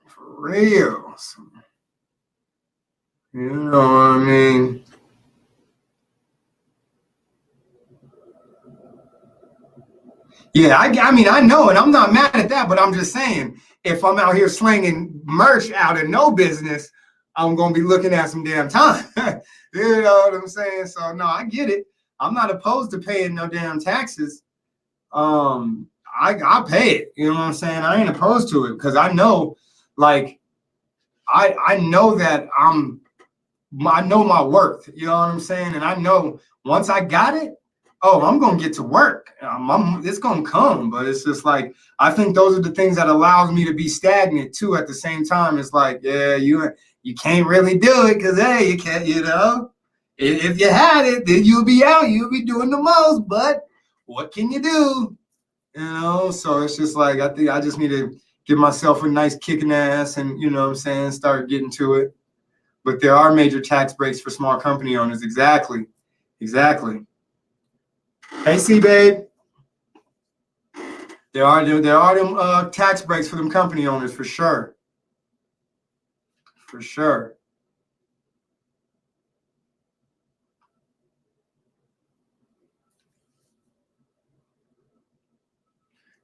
For real. You know what I mean? Yeah, I mean, I know, and I'm not mad at that, but I'm just saying, if I'm out here slinging merch out of no business, I'm going to be looking at some damn time. You know what I'm saying? So, no, I get it. I'm not opposed to paying no damn taxes. I pay it. You know what I'm saying? I ain't opposed to it because I know, like, I know that I know my worth. You know what I'm saying? And I know once I got it, oh, I'm gonna get to work. It's gonna come, but it's just like I think those are the things that allows me to be stagnant too. At the same time, it's like, yeah, you can't really do it because hey, you can't. You know, if you had it, then you'll be out. You'll be doing the most. But what can you do? You know, so it's just like I think I just need to give myself a nice kick in the ass and you know what I'm saying, start getting to it. But there are major tax breaks for small company owners. Exactly. Hey, C babe. There are them tax breaks for them company owners for sure. For sure.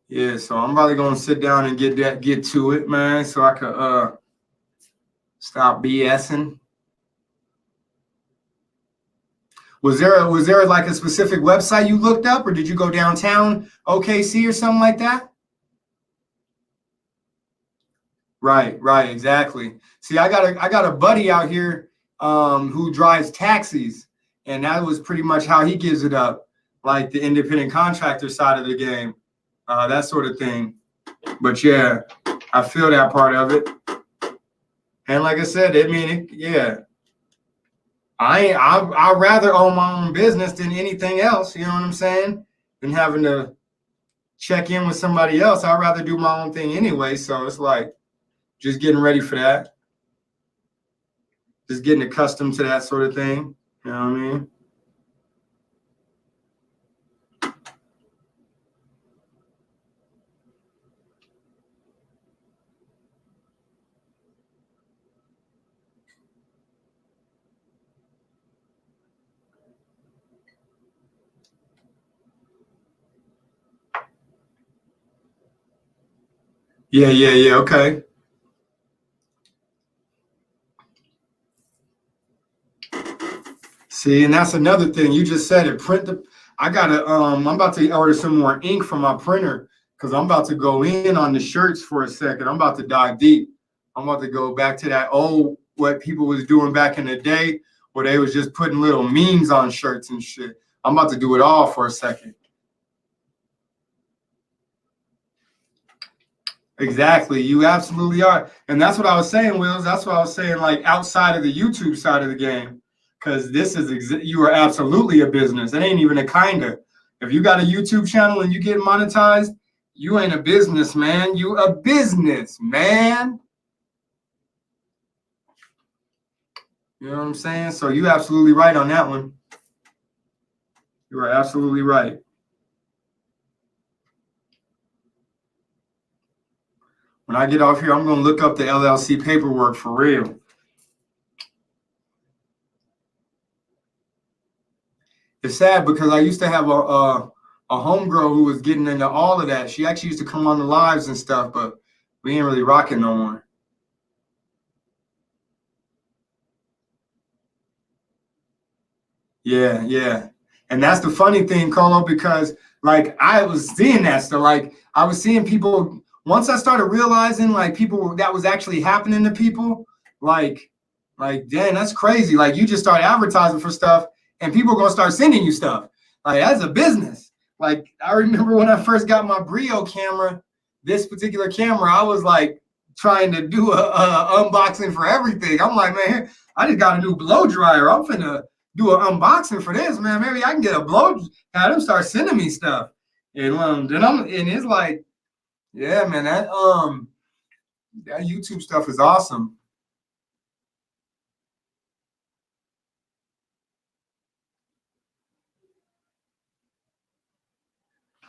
Yeah, so I'm probably gonna sit down and get to it, man, so I could stop BSing. Was there like a specific website you looked up, or did you go downtown OKC or something like that? Right, exactly. See, I got a buddy out here who drives taxis, and that was pretty much how he gives it up, like the independent contractor side of the game, that sort of thing. But yeah, I feel that part of it. And like I said, I mean, yeah, I'd rather own my own business than anything else. You know what I'm saying? Than having to check in with somebody else. I'd rather do my own thing anyway. So it's like just getting ready for that. Just getting accustomed to that sort of thing. You know what I mean? Yeah. Okay. See, and that's another thing. You just said it. I'm about to order some more ink from my printer because I'm about to go in on the shirts for a second. I'm about to dive deep. I'm about to go back to that old what people was doing back in the day where they was just putting little memes on shirts and shit. I'm about to do it all for a second. Exactly. You absolutely are. And that's what I was saying, Wills. That's what I was saying, like outside of the YouTube side of the game. Because you are absolutely a business. It ain't even a kinda. If you got a YouTube channel and you get monetized, you ain't a business, man. You a business, man. You know what I'm saying? So you absolutely right on that one. You are absolutely right. When I get off here, I'm going to look up the LLC paperwork for real. It's sad because I used to have a homegirl who was getting into all of that. She actually used to come on the lives and stuff, but we ain't really rocking no more. Yeah. And that's the funny thing, Colo, because Like I was seeing that stuff. Like I was seeing people. Once I started realizing like people that was actually happening to people, like dang, that's crazy. Like you just start advertising for stuff, and people are gonna start sending you stuff. Like that's a business. Like I remember when I first got my Brio camera, this particular camera, I was like trying to do a unboxing for everything. I'm like, man, I just got a new blow dryer. I'm finna do an unboxing for this, man. Maybe I can get a blow. Have them start sending me stuff, and then and it's like, yeah, man, that YouTube stuff is awesome.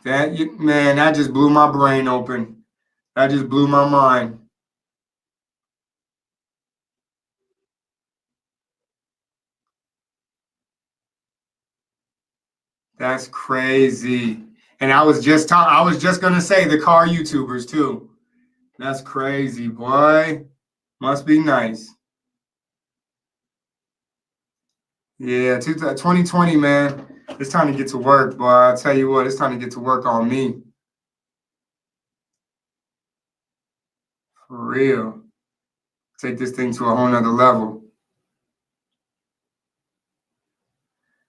Man, that just blew my brain open. That just blew my mind. That's crazy. And I was just gonna say the car YouTubers too. That's crazy, boy. Must be nice. Yeah, 2020, man. It's time to get to work, boy. I tell you what, it's time to get to work on me. For real. Take this thing to a whole nother level.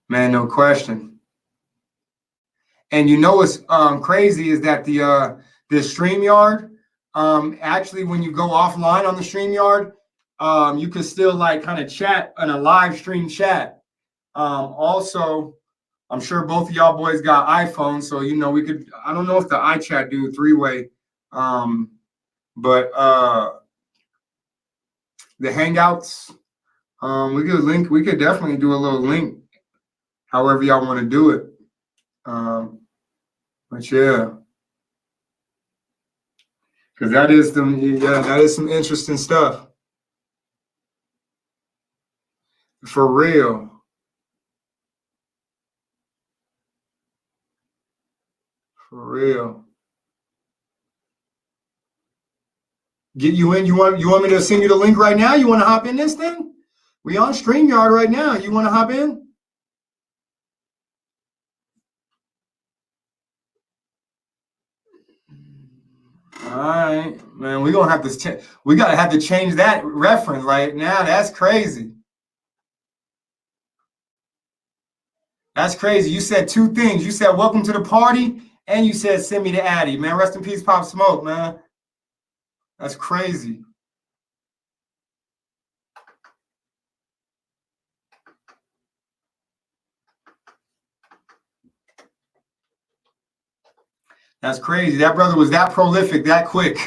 Man, no question. And you know what's crazy is that the StreamYard, actually when you go offline on the StreamYard, you can still like kind of chat in a live stream chat. Also, I'm sure both of y'all boys got iPhones, so you know we could. I don't know if the iChat do three-way, but the Hangouts, we could definitely do a little link, however y'all want to do it. But yeah, because that is some interesting stuff. For real. For real. Get you in. You want me to send you the link right now? You want to hop in this thing? We on StreamYard right now. You want to hop in? All right, man. We gonna have to. We gotta have to change that reference right now. That's crazy. That's crazy. You said two things. You said welcome to the party, and you said send me to Addy. Man, rest in peace, Pop Smoke. Man, that's crazy. That's crazy. That brother was that prolific, that quick.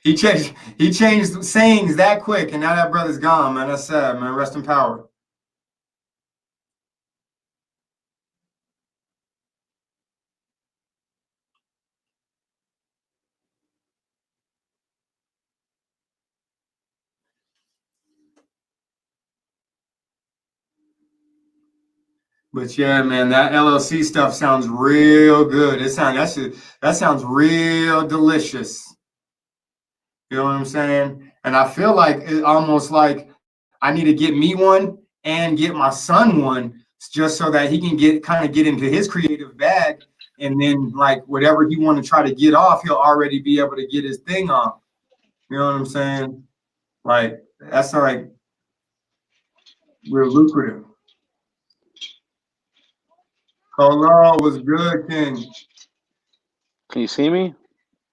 He changed sayings that quick, and now that brother's gone, man. That's sad, man. Rest in power. But yeah, man, that LLC stuff sounds real good. That sounds real delicious. You know what I'm saying? And I feel like it almost like I need to get me one and get my son one just so that he can get into his creative bag, and then like whatever he want to try to get off, he'll already be able to get his thing off. You know what I'm saying? Like that's like real lucrative. Hello was good, King. Can you see me?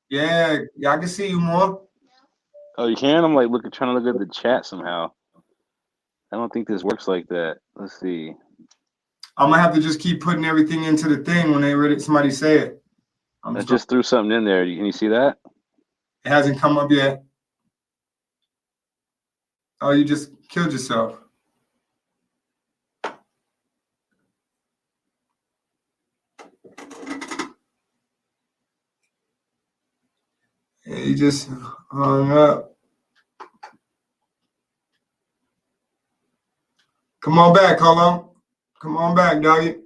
Yeah, yeah, I can see you more. Oh, you can? I'm like trying to look at the chat somehow. I don't think this works like that. Let's see. I'm gonna have to just keep putting everything into the thing when they ready somebody say it. I'm I just gonna, just threw something in there. Can you see that? it hasn't come up yet. Oh, you just killed yourself. Yeah, you just hung up. Come on back, Colo. Come on back, doggy.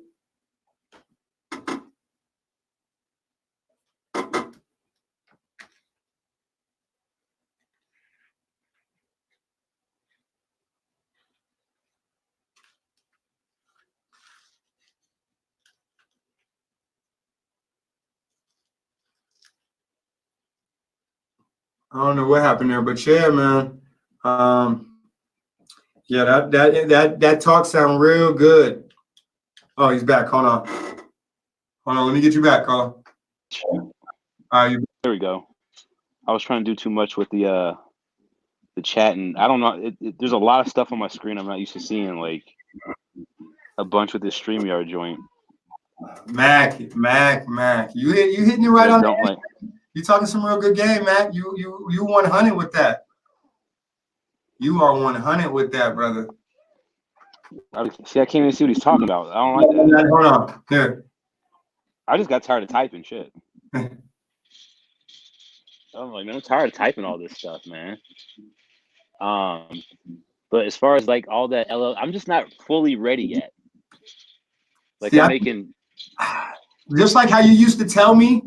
I don't know what happened there, but yeah, man. Yeah, that talk sound real good. Oh, he's back. Hold on. Hold on. Let me get you back, Carl. There we go. I was trying to do too much with the chat, and I don't know. There's a lot of stuff on my screen I'm not used to seeing, like a bunch with this StreamYard joint. Mac. You hitting it right on the Don't head. You talking some real good game, Mac. You 100 with that. You are 100 with that, brother. See, I can't even see what he's talking about. I don't like that. Hold on. Here. I just got tired of typing shit. I'm like, man, I'm tired of typing all this stuff, man. But as far as like all that I'm just not fully ready yet. Like See, I'm making just like how you used to tell me,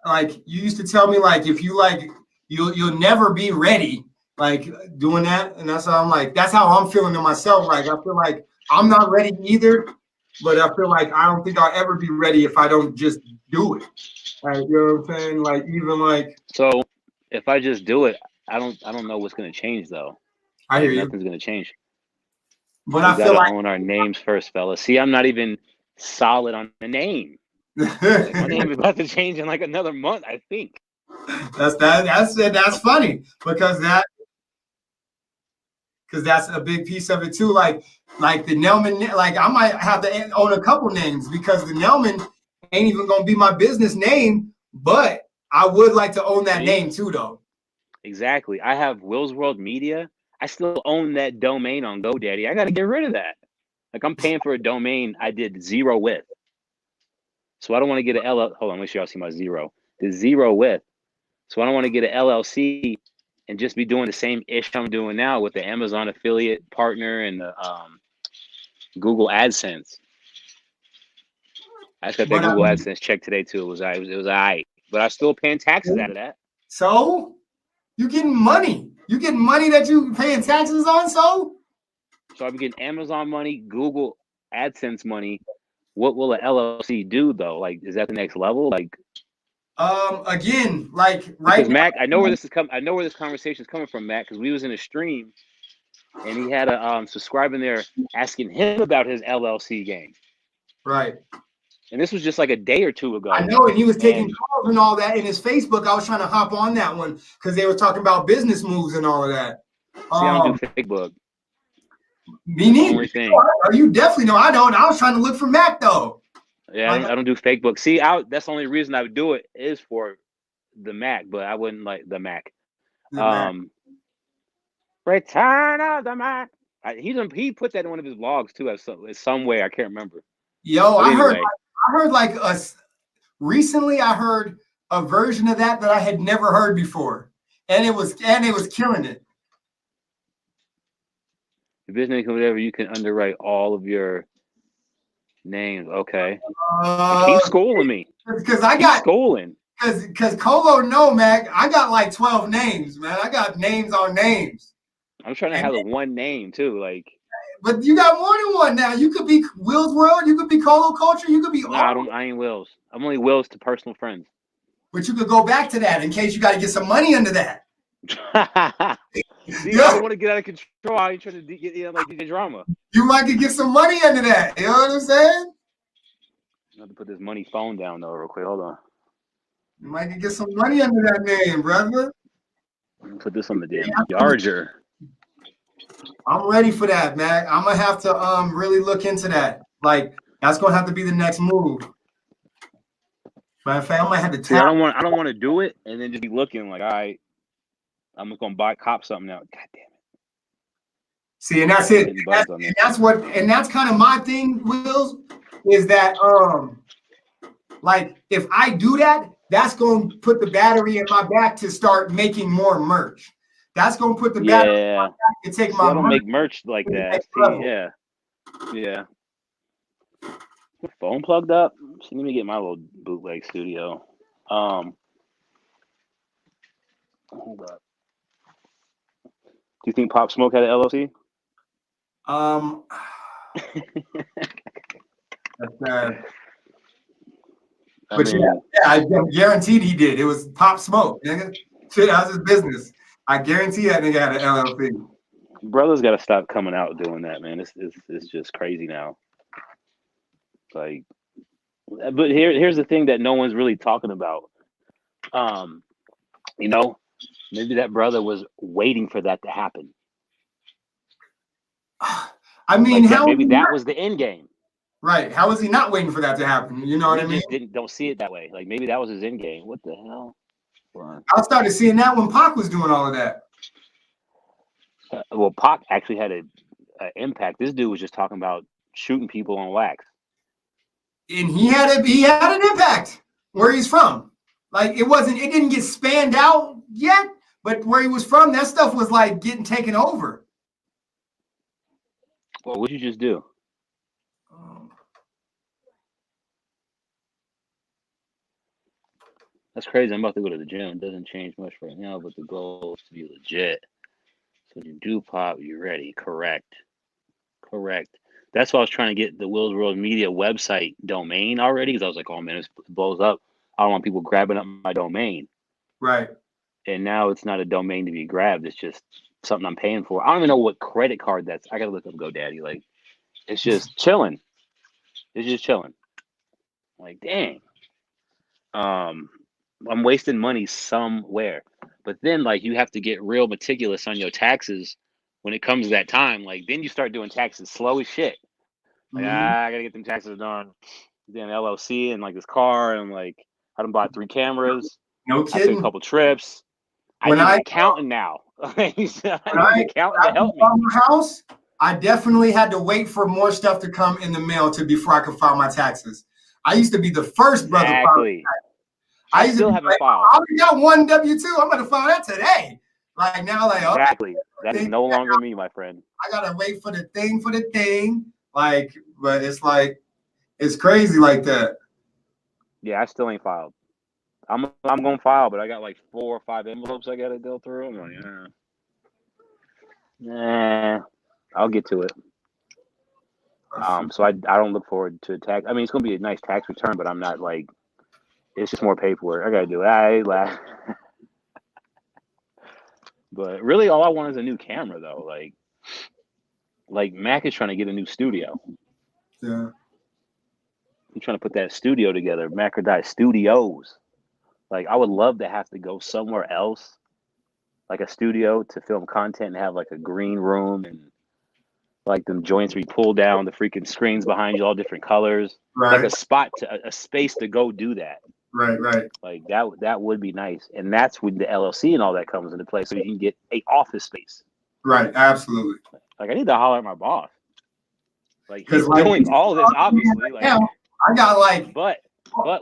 like if you like you'll never be ready, like doing that. And that's how I'm like, that's how I'm feeling to myself. Like I feel like I'm not ready either, but I feel like I don't think I'll ever be ready if I don't just do it. Like, you know what I'm saying? Like even like so if I just do it, I don't know what's gonna change though. I hear you. Nothing's gonna change. But we I feel like own our names first, fellas. See, I'm not even solid on the name. Like, my name is about to change in like another month, I think. That's funny because that's a big piece of it too. Like the Nelman, like I might have to own a couple names because the Nelman ain't even gonna be my business name, but I would like to own that name too, though. Exactly. I have Will's World Media. I still own that domain on GoDaddy. I got to get rid of that. Like I'm paying for a domain I did 0 with. So I don't want to get an LLC. Hold on, make sure y'all see my 0. The 0 with. So I don't want to get an LLC and just be doing the same ish I'm doing now with the Amazon affiliate partner and the Google AdSense. I just got that Google AdSense check today too. It was all right, but I still paying taxes out of that. So you getting money? You getting money that you paying taxes on? So I'm getting Amazon money, Google AdSense money. What will a LLC do though? Like, is that the next level? Like, again, like right because Mac, I know where this is coming. I know where this conversation is coming from, Mac, because we was in a stream, and he had a subscriber in there asking him about his LLC game. Right. And this was just like a day or two ago. I know, and he was taking calls and all that in his Facebook. I was trying to hop on that one because they were talking about business moves and all of that. See, I don't do Facebook. Me neither. Are you definitely know? I don't. I was trying to look for Mac though. Yeah, I don't do Facebook. See, that's the only reason I would do it is for the Mac, but I wouldn't like the Mac. Return of the Mac. He put that in one of his vlogs too, some way I can't remember. Yo, I heard like recently. I heard a version of that I had never heard before, and it was killing it. The business whatever you can underwrite all of your names. Okay, keep schooling me because I got schooling. Because Colo, no, Mac, I got like 12 names, man. I got names on names. I'm trying to have one name too, like. But you got more than one now. You could be Will's World. You could be Colo Culture. You could be. No, I ain't Will's. I'm only Will's to personal friends. But you could go back to that in case you got to get some money under that. See, I don't want to get out of control. I ain't trying to get like DJ Drama. You might get some money under that. You know what I'm saying? I have to put this money phone down though, real quick. Hold on. You might get some money under that name, brother. Put this on the damn Yarger. I'm ready for that, man. I'm gonna have to really look into that. Like that's gonna have to be the next move. Matter of fact, I might have to tap. See, I don't want to do it and then just be looking like, all right, I'm just gonna cop something out. God damn it. See, and that's it. And that's kind of my thing, Wills, is that like if I do that, that's gonna put the battery in my back to start making more merch. That's gonna put the battery in my back to take my. I don't make merch like that. See, yeah. Phone plugged up. See, let me get my little bootleg studio. Hold up. Do you think Pop Smoke had an LLC? That's bad. But I guaranteed he did. It was Pop Smoke, nigga. Shit, how's his business? I guarantee that nigga had an LLC. Brothers got to stop coming out doing that, man. It's just crazy now. Like, but here's the thing that no one's really talking about. You know, maybe that brother was waiting for that to happen. I mean, like maybe that was the end game. Right. How was he not waiting for that to happen? You know what I mean? Just don't see it that way. Like maybe that was his end game. What the hell? I started seeing that when Pac was doing all of that. Well, Pac actually had an impact. This dude was just talking about shooting people on wax. And he had an impact where he's from. Like it didn't get spanned out yet, but where he was from, that stuff was like getting taken over. Well, what'd you just do? That's crazy. I'm about to go to the gym. It doesn't change much right now, but the goal is to be legit. So when you do pop, you're ready. Correct. That's why I was trying to get the Will's World Media website domain already, because I was like, oh man, it blows up. I don't want people grabbing up my domain. Right. And now it's not a domain to be grabbed. It's just something I'm paying for. I don't even know what credit card that's. I gotta look up GoDaddy. Like, it's just chilling. It's just chilling. Like, dang. I'm wasting money somewhere. But then, like, you have to get real meticulous on your taxes when it comes to that time. Like, then you start doing taxes slow as shit. Like, I gotta get them taxes done. Then LLC and like this car, and like I done bought 3 cameras. No kidding. I took a couple trips. I need an accountant now. I need an accountant to help me. My house, I definitely had to wait for more stuff to come in the mail before I could file my taxes. I used to be the first brother. Exactly. I still haven't filed. I already got one W-2. I'm gonna file that today. Like now, like exactly. That is no longer me, my friend. I gotta wait for the thing. Like, but it's like it's crazy like that. Yeah, I still ain't filed. I'm gonna file, but I got like 4 or 5 envelopes I gotta go through. I'm like, I'll get to it. So I don't look forward to tax. I mean, it's gonna be a nice tax return, but I'm not like. It's just more paperwork. I gotta do it. But really, all I want is a new camera, though. Like Mac is trying to get a new studio. Yeah. He's trying to put that studio together. Macrodie Studios. Like, I would love to have to go somewhere else, like a studio, to film content and have like a green room and like them joints where you pull down the freaking screens behind you, all different colors. Right. Like a space to go do that. Right. Like that would be nice. And that's when the LLC and all that comes into play, so you can get an office space. Right, absolutely. Like, I need to holler at my boss. Like, he's doing all this, obviously. Like, I got like, but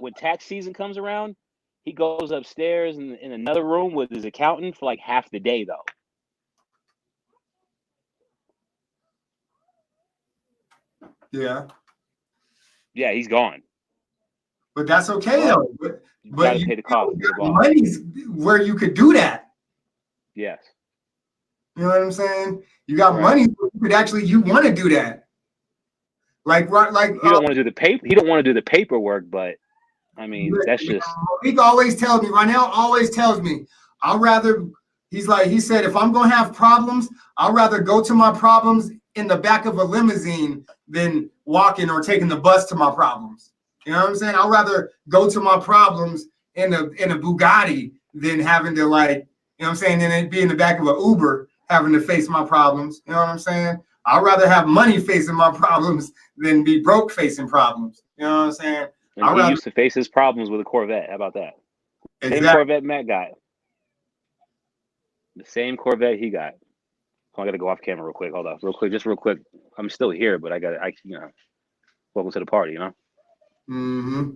when tax season comes around, he goes upstairs in another room with his accountant for like half the day, though. Yeah. Yeah, he's gone. But that's okay though. But you gotta pay the cost. Money's where you could do that. Yes. You know what I'm saying? You got money, you want to do that. Like he don't want to do the paper. He don't want to do the paperwork, but I mean, that's just. He always tells me. Ronell always tells me, he said, if I'm gonna have problems, I'd rather go to my problems in the back of a limousine than walking or taking the bus to my problems. You know what I'm saying? I'd rather go to my problems in a Bugatti than having to, like, you know what I'm saying, than be in the back of an Uber having to face my problems. You know what I'm saying? I'd rather have money facing my problems than be broke facing problems. You know what I'm saying? And he used to face his problems with a Corvette. How about that? Exactly. Same Corvette Matt got. The same Corvette he got. Oh, I got to go off camera real quick. Hold on. Real quick. I'm still here, but welcome to the party, you know? Mm-hmm.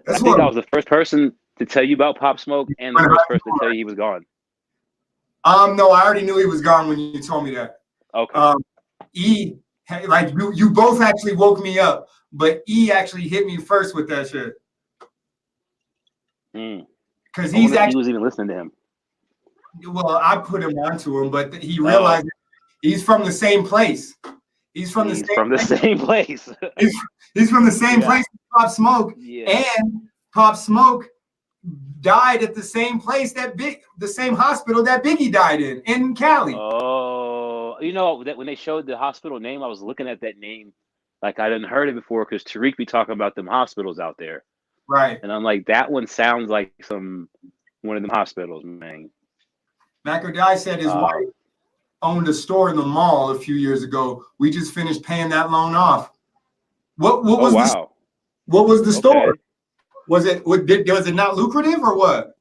I think I was the first person to tell you about Pop Smoke and the first person to tell you he was gone. No, I already knew he was gone when you told me that. Okay. You both actually woke me up, but E actually hit me first with that shit. Because he was even listening to him. Well, I put him onto him, but he realized he's from the same place. He's from the same place. He's from the same place as Pop Smoke. Yeah. And Pop Smoke died at the same place the same hospital that Biggie died in Cali. Oh, you know that when they showed the hospital name, I was looking at that name like I didn't heard it before because Tariq be talking about them hospitals out there, Right. and I'm like, that one sounds like one of them hospitals, man. Macrodie said his wife owned a store in the mall a few years ago. We just finished paying that loan off. What was what was the store? Was it not lucrative or what?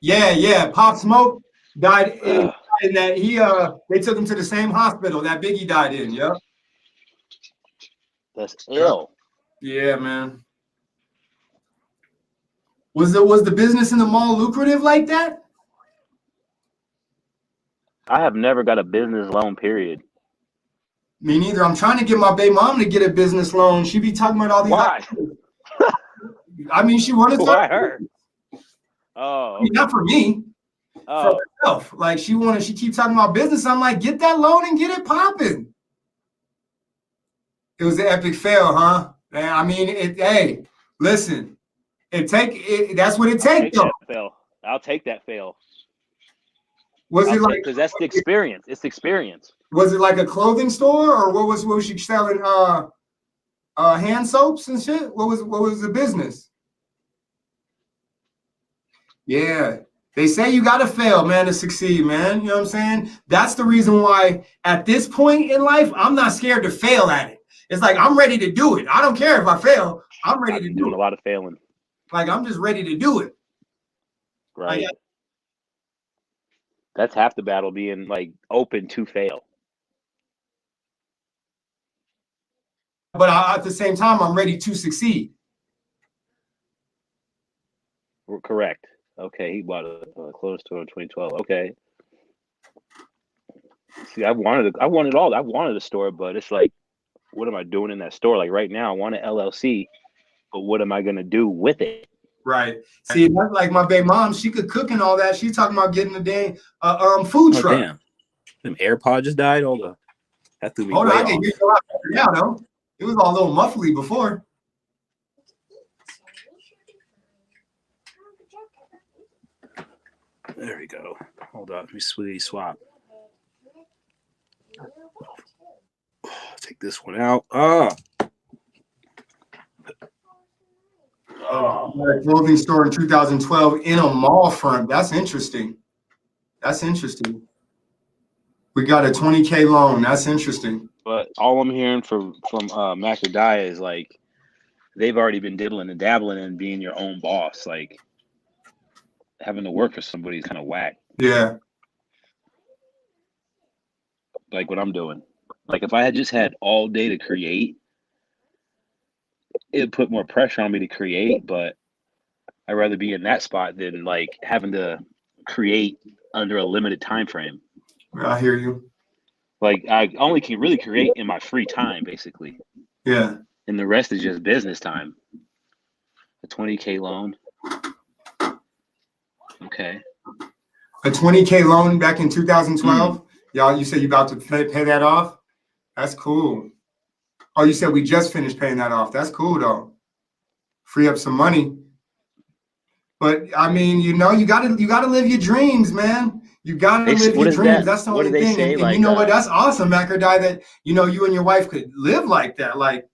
Yeah. Pop Smoke died in that they took him to the same hospital that Biggie died in. Yep. That's ill. Yeah, man. Was the business in the mall lucrative like that? I have never got a business loan, period. Me neither. I'm trying to get my baby mom to get a business loan. She be talking about all these. Why? I mean, she wanted to. Why her? Oh, okay. Not for me. For herself. Like she keeps talking about business. I'm like, get that loan and get it popping. It was an epic fail, huh? Man, I mean, hey, listen, that's what it takes. I'll take that fail. Because that's the experience. It's the experience. Was it like a clothing store, or what was she selling? Hand soaps and shit. What was the business? Yeah, they say you gotta fail, man, to succeed, man. You know what I'm saying? That's the reason why at this point in life, I'm not scared to fail at it. It's like I'm ready to do it. I don't care if I fail. I'm ready to do it. A lot of failing. Like I'm just ready to do it. Right. That's half the battle, being like open to fail. But at the same time, I'm ready to succeed. We're correct. Okay, he bought a clothes store in 2012. Okay. See, I wanted all. I wanted a store, but it's like, what am I doing in that store? Like right now, I want an LLC, but what am I gonna do with it? Right. See, that's like my baby mom. She could cook and all that. She's talking about getting a dang food truck. Damn. Them AirPods just died. Hold on. That threw me. Hold on, I can hear you a lot better now, though. It was all a little muffly before. There we go. Hold on. Let me swap. Take this one out. A clothing store in 2012 in a mall front. That's interesting. We got a $20K loan. That's interesting. But all I'm hearing from Macrodie is like they've already been dibbling and dabbling in being your own boss. Like having to work for somebody is kind of whack. Yeah. Like what I'm doing. Like if I had just had all day to create, it'd put more pressure on me to create, but I'd rather be in that spot than like having to create under a limited time frame. I hear you. Like I only can really create in my free time, basically. Yeah. And the rest is just business time. A $20K loan. Okay. A $20K loan back in 2012. Y'all, you said you about to pay that off? That's cool. Oh, you said we just finished paying that off. That's cool though. Free up some money. But I mean, you gotta live your dreams, man. You gotta live your dreams. That's the only thing. And you know what? That's awesome, Macrodie, that you and your wife could live like that. Like,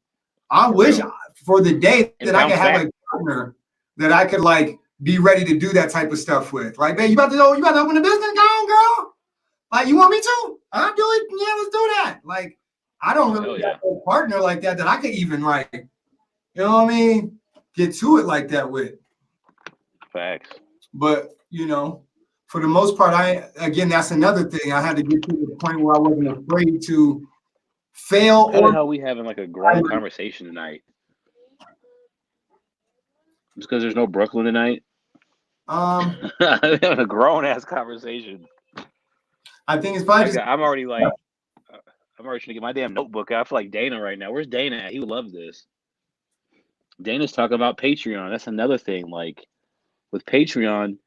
I wish for the day that I could have a partner that I could like be ready to do that type of stuff with. Like, man, you about to open a business? Go on, girl. Like, you want me to? I'll do it. Yeah, let's do that. Like, I don't really have a partner like that I could even like, you know what I mean? Get to it like that with. Facts. But for the most part, that's another thing. I had to get to the point where I wasn't afraid to fail. How the hell are we having like a grown conversation tonight? Just because there's no Brooklyn tonight? Having a grown ass conversation. I think it's probably I'm already trying to get my damn notebook out. I feel like Dana right now. Where's Dana at? He would love this. Dana's talking about Patreon. That's another thing. Like with Patreon,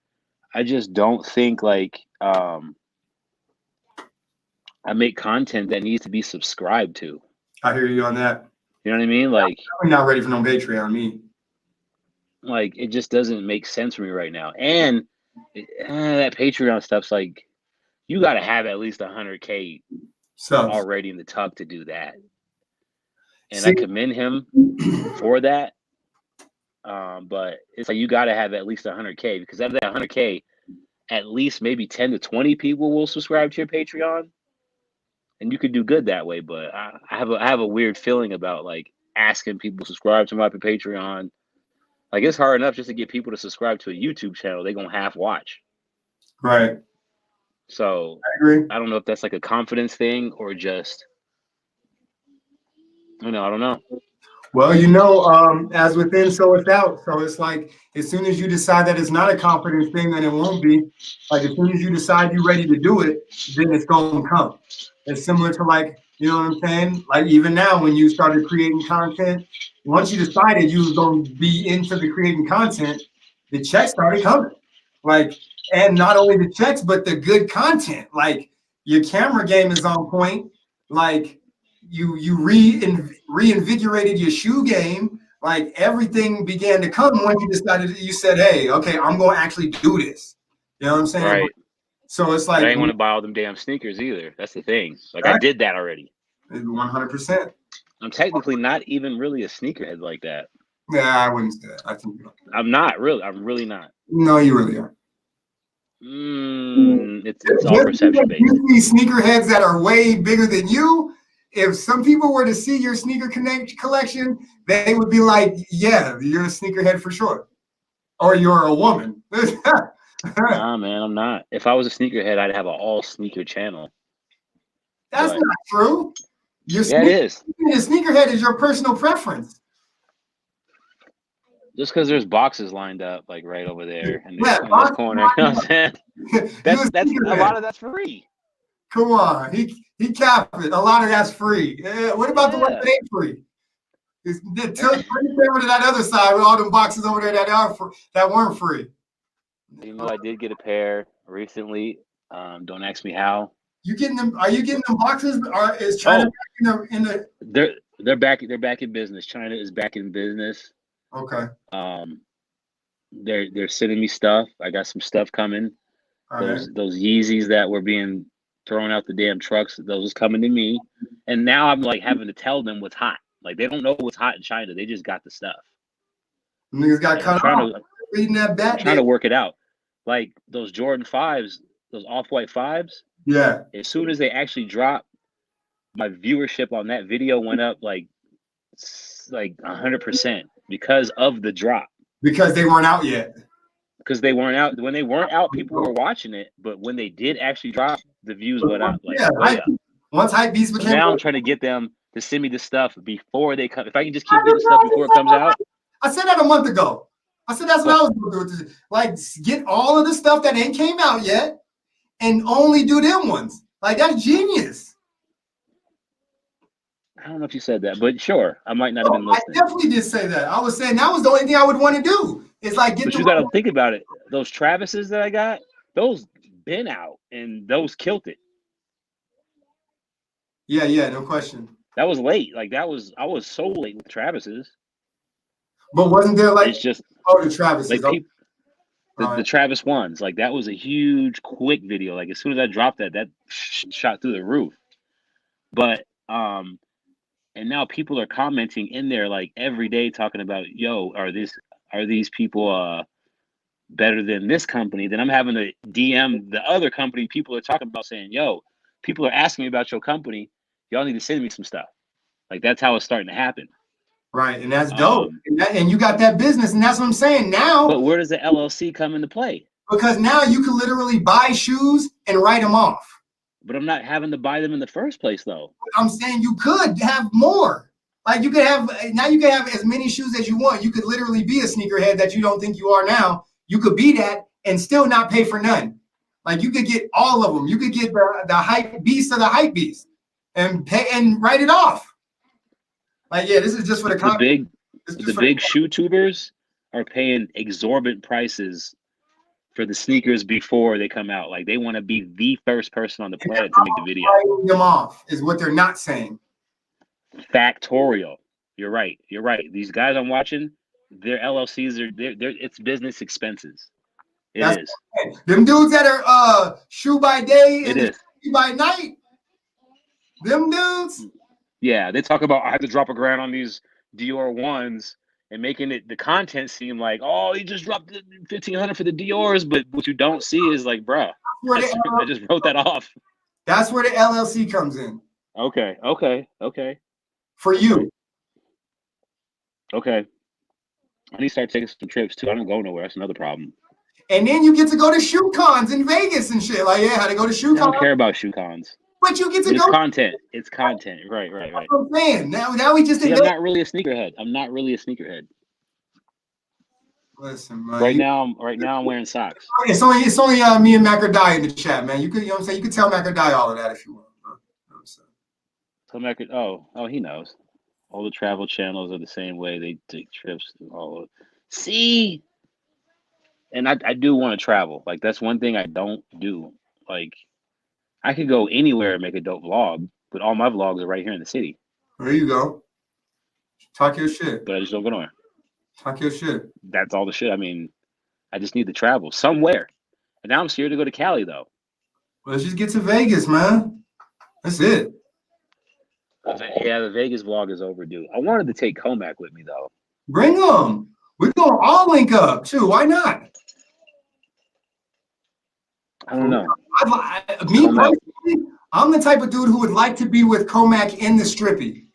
I just don't think like I make content that needs to be subscribed to. I hear you on that. You know what I mean? Like I'm not ready for no Patreon, me. Like, it just doesn't make sense for me right now. And that Patreon stuff's like, you got to have at least 100K Subs. already in the tuck to do that. And I See, commend him for that. But it's like you got to have at least 100K, because out of that 100K, at least maybe 10 to 20 people will subscribe to your Patreon, and you could do good that way. But I have a weird feeling about like asking people to subscribe to my Patreon. Like, it's hard enough just to get people to subscribe to a YouTube channel. They're gonna half watch. right. So I agree. I don't know if that's like a confidence thing or just, I don't know. Well, as within, so without. So it's like as soon as you decide that it's not a confidence thing, then it won't be. Like as soon as you decide you're ready to do it, then it's going to come. It's similar to like, you know what I'm saying? Like even now, when you started creating content, once you decided you was going to be into the creating content, the checks started coming. Like, and not only the checks, but the good content. Like your camera game is on point. Like you reinvigorated your shoe game. Like everything began to come once you decided. You said, "Hey, okay, I'm going to actually do this." You know what I'm saying? Right. So it's But I like ain't want to buy all them damn sneakers either. That's the thing. Like, I did that already. 100%. I'm technically not even really a sneakerhead like that. Yeah, I wouldn't say that. I think I'm not really. I'm really not. no, you really are. It's all perception based. You see sneakerheads that are way bigger than you. If some people were to see your sneaker collection, they would be like, "Yeah, you're a sneakerhead for sure," or "You're a woman." Nah, man, I'm not. If I was a sneakerhead, I'd have an all sneaker channel. That's But not true. Your yeah, it is. sneakerhead is your personal preference. Just because there's boxes lined up like right over there in Yeah, this corner. You know what I'm saying? That's a sneakerhead. lot of that's free. Come on, he capped it. A lot of that's free. What about the one that ain't free? Turn the camera to that other side with all them boxes over there that weren't free. You know, I did get a pair recently. Don't ask me how. You getting them? Are you getting them boxes? Or is China back in the? They're back in business. China is back in business. Okay. They're sending me stuff. I got some stuff coming. Those Yeezys that were being thrown out the damn trucks, those coming to me. And now I'm like having to tell them what's hot. Like, they don't know what's hot in China. They just got the stuff. Niggas got cut off. Reading that bat. I'm trying to work it out. Like those Jordan 5s, those off-white 5s. Yeah. As soon as they actually dropped, my viewership on that video went up like 100% because of the drop. Because they weren't out yet. Because they weren't out. When they weren't out, people were watching it. But when they did actually drop, the views went up. Like, way up. Once hype beats became. So now I'm trying to get them to send me the stuff before they come. If I can just keep getting stuff before it comes out. I said that a month ago. I said that's what I was going to do. Like, get all of the stuff that ain't came out yet and only do them ones. Like, that's genius. I don't know if you said that, but sure, I might not have been listening. I definitely did say that. I was saying that was the only thing I would want to do. It's like But you got to think about it. Those Travises that I got, those been out, and those killed it. Yeah, no question. That was late. Like, I was so late with Travises. But wasn't there like it's just the Travises? Like the Travis ones, like that was a huge quick video. Like as soon as I dropped that shot through the roof. But and now people are commenting in there like every day talking about, yo, are these people better than this company? Then I'm having to DM the other company people are talking about, saying, yo, people are asking me about your company. Y'all need to send me some stuff. Like, that's how it's starting to happen. Right, and that's dope. And you got that business, and that's what I'm saying now. But where does the LLC come into play? Because now you can literally buy shoes and write them off. But I'm not having to buy them in the first place, though. I'm saying you could have more. Like you can have as many shoes as you want. You could literally be a sneakerhead that you don't think you are now. You could be that and still not pay for none. Like you could get all of them. You could get the hype beast of the hype beast and pay and write it off. Like, yeah, this is just for the big shoe tubers are paying exorbitant prices for the sneakers before they come out. Like, they want to be the first person on the planet to make the video. Writing them off is what they're not saying. Factorial. You're right. These guys I'm watching, Their LLCs are it's business expenses. It That's is. them dudes that are shoe by day It and is. shoe by night. Them dudes. Yeah, they talk about I had to drop $1,000 on these Dior ones and making it the content seem like, oh, you just dropped $1,500 for the Dior's, but what you don't see is like, bruh, I just wrote that off. That's where the LLC comes in. Okay. For you. Okay. I need to start taking some trips too. I don't go nowhere. That's another problem. And then you get to go to shoe cons in Vegas and shit. Like, yeah, how to go to shoe I cons. don't care about shoe cons. But you get to It's go. content. It's content. Right. That's what I'm saying. Now we just See, I'm not really a sneakerhead. Listen, man. Right now I'm wearing socks. It's only me and Macrodie in the chat, man. You know what I'm saying? You can tell Macrodie all of that if you want. Bro. You know what I'm saying? So he knows. All the travel channels are the same way. They take trips to all of. See, and I do want to travel. Like that's one thing I don't do. Like I could go anywhere and make a dope vlog, but all my vlogs are right here in the city. There you go. Talk your shit. But I just don't go nowhere. Talk your shit. That's all the shit. I mean, I just need to travel somewhere. And now I'm scared to go to Cali though. Let's just get to Vegas, man. That's it. Yeah, the Vegas vlog is overdue. I wanted to take Comac with me though. Bring them. We're gonna all link up too. Why not? I don't know. Me personally, I'm the type of dude who would like to be with Comac in the strippy. You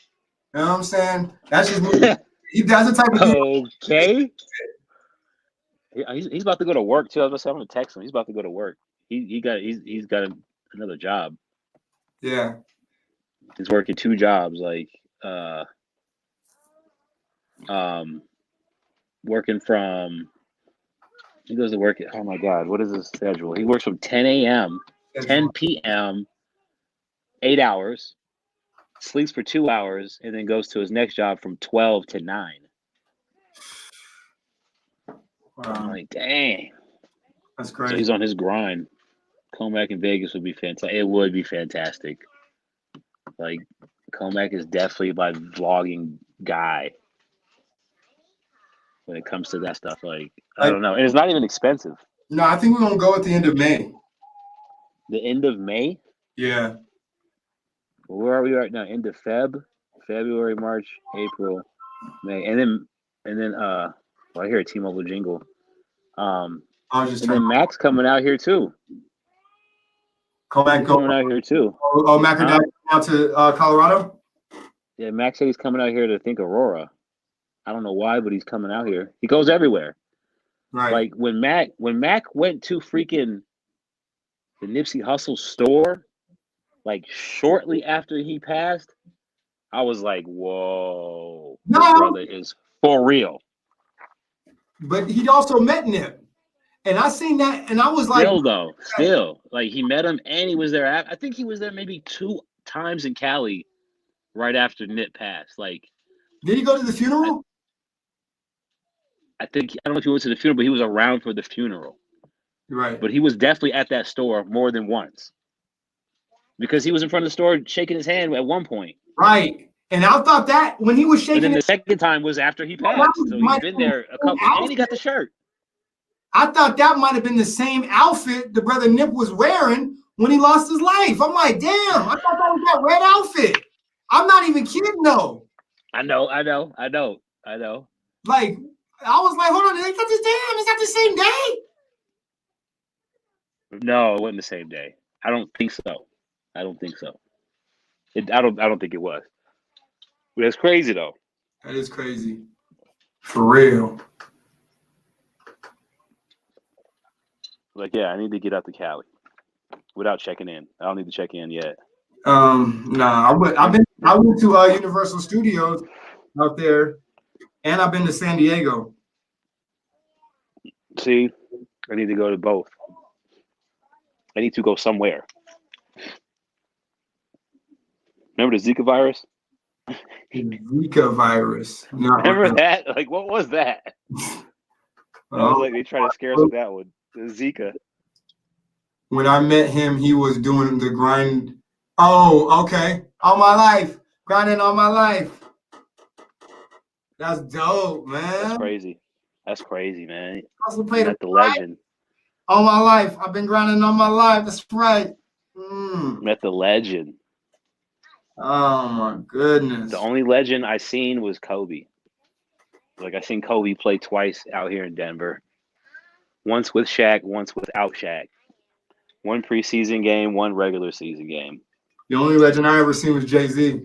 know what I'm saying? That's just me. That's the type of dude. Okay. He's about to go to work too. I was going to text him. He's about to go to work. He's got another job. Yeah. He's working 2 jobs, like working from. He goes to work at. Oh my God, what is his schedule? He works from 10 a.m., 10 p.m., 8 hours, sleeps for 2 hours, and then goes to his next job from 12 to 9. Wow. I'm like, dang. That's crazy. So he's on his grind. Comac in Vegas would be fantastic. It would be fantastic. Like, Comac is definitely my vlogging guy when it comes to that stuff. Like, I don't know. And it's not even expensive. No, I think we're going to go at the end of May. The end of May? Yeah. Where are we right now? End of February, March, April, May. And then well, I hear a T-Mobile jingle. And then Mac's coming out here too. Comac coming out here too. Oh, Macrodie coming out to Colorado? Yeah, Mac said he's coming out here to think Aurora. I don't know why, but he's coming out here. He goes everywhere. Right. Like when Mac went to freaking the Nipsey Hussle store, like shortly after he passed, I was like, whoa, this brother is for real. But he also met Nip. And I seen that, and I was like, still, like he met him, and he was there. I think he was there maybe 2 times in Cali, right after Nip passed. Like, did he go to the funeral? I don't know if he went to the funeral, but he was around for the funeral. Right. But he was definitely at that store more than once, because he was in front of the store shaking his hand at one point. Right. And I thought that when he was shaking, and then the second time was after he passed. So he's been there a couple, and he got the shirt. I thought that might have been the same outfit the brother Nip was wearing when he lost his life. I'm like, damn, I thought that was that red outfit. I'm not even kidding, though. I know. Like, I was like, hold on, is that the same day? No, it wasn't the same day. I don't think so. I don't think it was. But it's crazy though. That is crazy. For real. Like, yeah, I need to get out to Cali without checking in. I don't need to check in yet. Nah, I went to Universal Studios out there, and I've been to San Diego. See, I need to go to both. I need to go somewhere. Remember the Zika virus? Zika virus. Remember that? Like, what was that? I was like, they tried to scare us with that one. The Zika. When I met him, he was doing the grind. Oh, okay. All my life. Grinding all my life. That's dope, That's man. crazy. That's crazy, man. Also played Met the legend. all my life. I've been grinding all my life. That's right. Mm. Met the legend. Oh my goodness. The only legend I seen was Kobe. Like I seen Kobe play twice out here in Denver. Once with Shaq, once without Shaq. One preseason game, one regular season game. The only legend I ever seen was Jay-Z.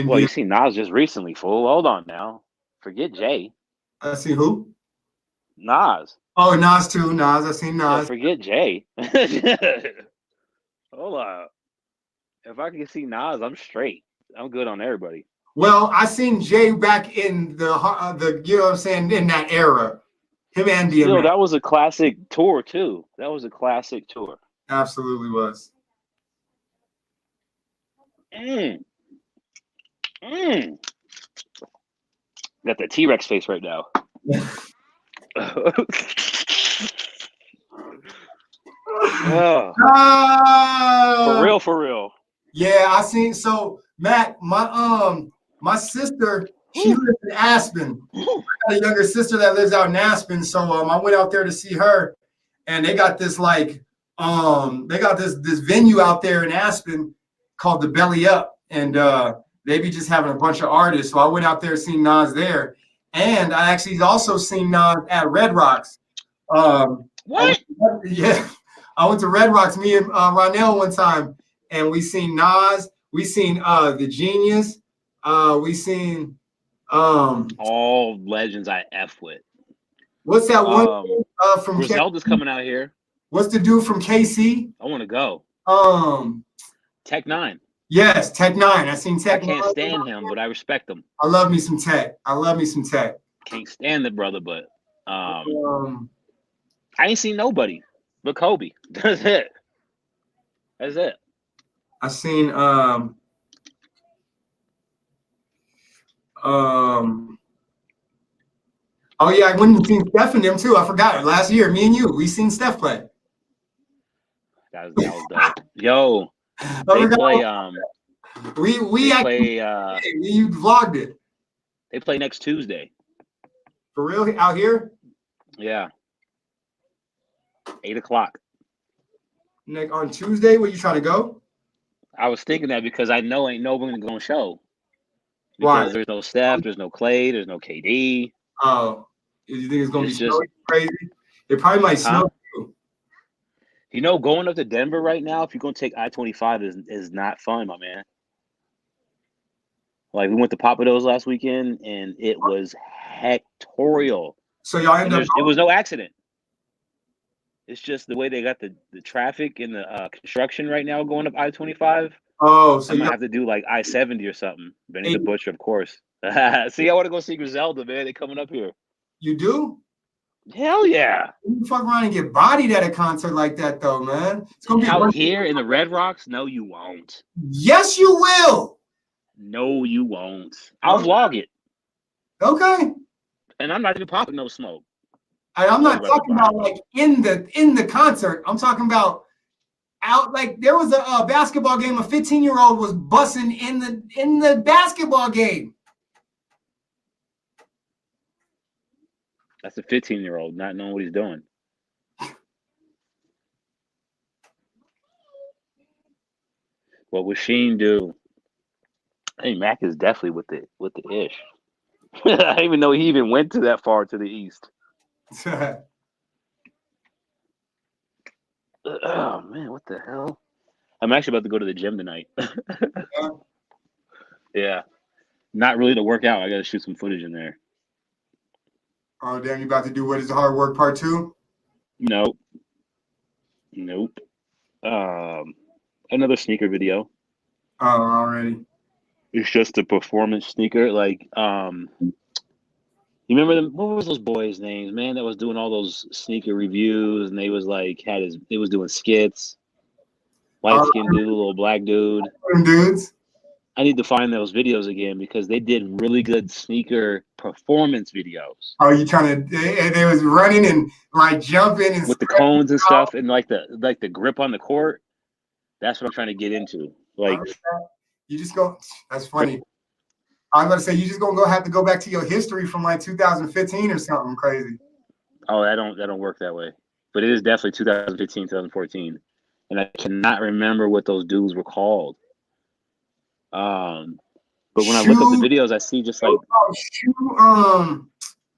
Well, you seen Nas just recently, fool. Hold on now. Forget Jay. I see who? Nas. Oh, Nas too. Nas. I seen Yeah, Nas. forget Jay. Hold up. If I can see Nas, I'm straight. I'm good on everybody. Well, I seen Jay back in the you know what I'm saying, in that era. Him and DMX. Still, that was a classic tour too. That was a classic tour. Absolutely was. Got the T-Rex face right now. Oh, for real. Yeah, I seen. So Matt, my sister, she lives in Aspen. I got a younger sister that lives out in Aspen, so I went out there to see her, and they got this this venue out there in Aspen called the Belly Up, and they be just having a bunch of artists. So I went out there and seen Nas there, and I actually also seen Nas at Red Rocks. What? I went to Red Rocks, me and Ronell one time, and we seen Nas, we seen the Genius, we seen all legends I F with. What's that one from Griselda's coming out here. What's the dude from KC? I want to go. Tech 9. Yes, Tech 9. I seen Tech 9. I can't stand him, but I respect him. I love me some Tech. Can't stand the brother, but I ain't seen nobody but Kobe. That's it. I seen oh yeah, I went and seen Steph and them too. I forgot it. Last year, me and you, we seen Steph play. That was dope. Yo, they play you vlogged it. They play next Tuesday. For real? Out here? Yeah. 8:00. Like on Tuesday, where you trying to go? I was thinking that because I know ain't nobody gonna show. Why? Because there's no Steph, there's no Clay, there's no KD. Oh, you think it's gonna be snowing crazy? It probably might snow too. You know, going up to Denver right now, if you're gonna take I-25, is not fun, my man. Like we went to Papados last weekend, and it was hectorial. So y'all ended up. It was no accident. It's just the way they got the traffic and the construction right now going up I-25. Oh, so I might have to do like I-70 or something. Benny the Butcher, of course. See, I want to go see Griselda, man. They're coming up here. You do? Hell yeah. You fuck around and get bodied at a concert like that, though, man. It's gonna be out here in the Red Rocks. No, you won't. Yes, you will. No, you won't. I'll vlog it. Okay. And I'm not even popping no smoke. I'm not talking about like in the concert. I'm talking about out, like there was a basketball game. A 15-year-old was bussing in the basketball game. That's a 15-year-old not knowing what he's doing. What would Sheen do? Hey, Mac is definitely with the ish. I didn't even know he even went to that far to the east. Oh man, what the hell? I'm actually about to go to the gym tonight. Yeah. Not really to work out. I gotta shoot some footage in there. Oh damn, you about to do What Is the Hard Work Part 2? Nope. Another sneaker video. Oh, already. It's just a performance sneaker. Like, you remember them? What was those boys' names, man? That was doing all those sneaker reviews, and they was like they was doing skits. Light skinned dude, little black dude. Dudes. I need to find those videos again because they did really good sneaker performance videos. Oh, you trying to? And they was running and like jumping and with the cones and stuff, and like the grip on the court. That's what I'm trying to get into. Like, you just go. That's funny. I was about to say, you just gonna have to go back to your history from like 2015 or something crazy. Oh, that don't work that way. But it is definitely 2015, 2014, and I cannot remember what those dudes were called. But when I look up the videos, I see just like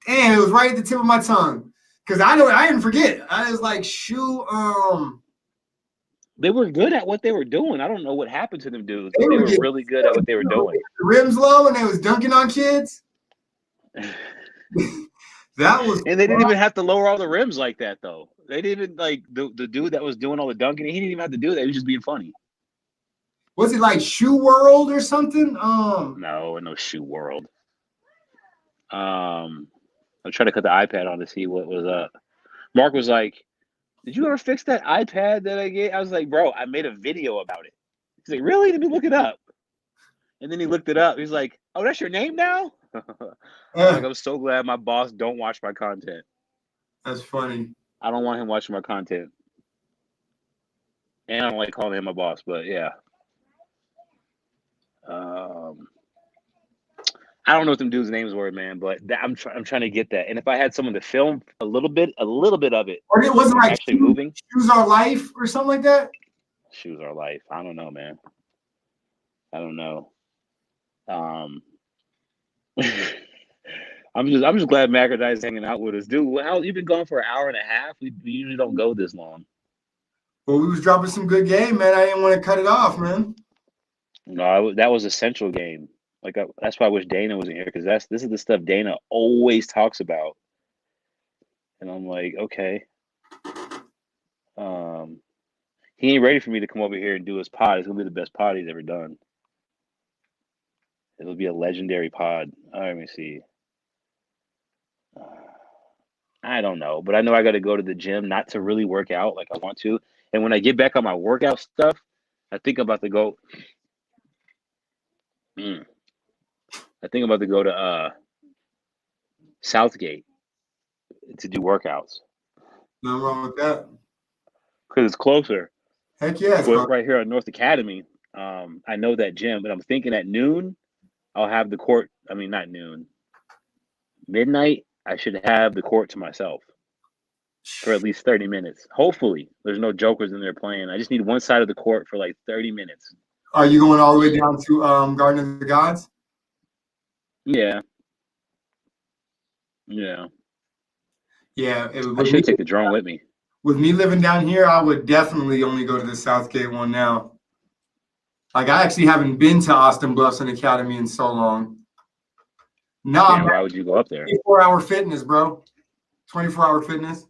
damn, it was right at the tip of my tongue. Cause I know I didn't forget. I was like they were good at what they were doing. I don't know what happened to them dudes, they but they were were getting really good at what they were doing. the rims low and they was dunking on kids. That was And they didn't even have to lower all the rims like that, though. They didn't even like the dude that was doing all the dunking. He didn't even have to do that. He was just being funny. was it like Shoe World or something? No Shoe World. I'm trying to cut the iPad on to see what was up. Mark was like, "Did you ever fix that iPad that I gave?" I was like, "Bro, I made a video about it." He's like, "Really? Let me look it up." And then he looked it up. He's like, "Oh, that's your name now?" I'm like, "I'm so glad my boss don't watch my content." That's funny. I don't want him watching my content. And I don't like calling him my boss, but yeah. I don't know what them dudes' names were, man, but I'm trying to get that. And if I had someone to film a little bit of it, Or it wasn't like actually moving. Shoes Are Life or something like that. Shoes Are Life. I don't know, man. I don't know. I'm just glad Mac and I is hanging out with us, dude. How you've been gone for an hour and a half? We usually don't go this long. Well, we was dropping some good game, man. I didn't want to cut it off, man. No, that was a central game. Like that's why I wish Dana wasn't here because this is the stuff Dana always talks about, and I'm like, okay. He ain't ready for me to come over here and do his pod. It's gonna be the best pod he's ever done. It'll be a legendary pod. Let me see. I don't know, but I know I got to go to the gym, not to really work out like I want to. And when I get back on my workout stuff, I think I'm about to go. I think I'm about to go to Southgate to do workouts Nothing wrong with that. because it's closer. Heck yeah, But right here at North Academy, I know that gym, but I'm thinking at noon I'll have the court. I mean, not noon, midnight. I should have the court to myself for at least 30 minutes. Hopefully, there's no jokers in there playing. I just need one side of the court for like 30 minutes. Are you going all the way down to Garden of the Gods? Yeah. Yeah. Yeah. I should take the drone with me. With me living down here, I would definitely only go to the Southgate one now. Like I actually haven't been to Austin Bluffs and Academy in so long. No, Damn, why would you go up there? 24-hour fitness, bro. 24-hour fitness.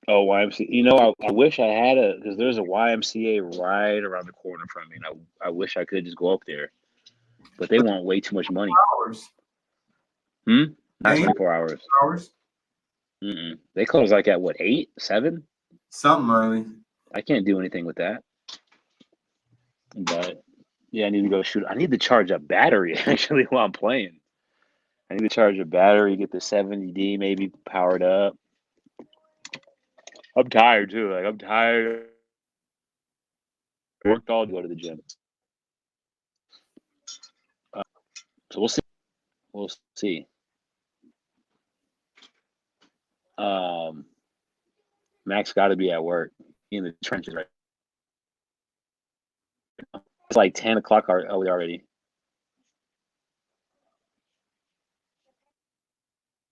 Oh, YMCA. You know, I wish I had because there's a YMCA right around the corner from me. And I wish I could just go up there. But they want way too much money. Hours. Not 24 hours. Hours. They close like at what, 8, 7? Something early. I can't do anything with that. But yeah, I need to go shoot. I need to charge a battery actually while I'm playing. I need to charge a battery, get the 70D maybe powered up. I'm tired too. Like I'm tired. I worked all to go to the gym. So we'll see. We'll see. Max got to be at work in the trenches right now. It's like 10 o'clock already.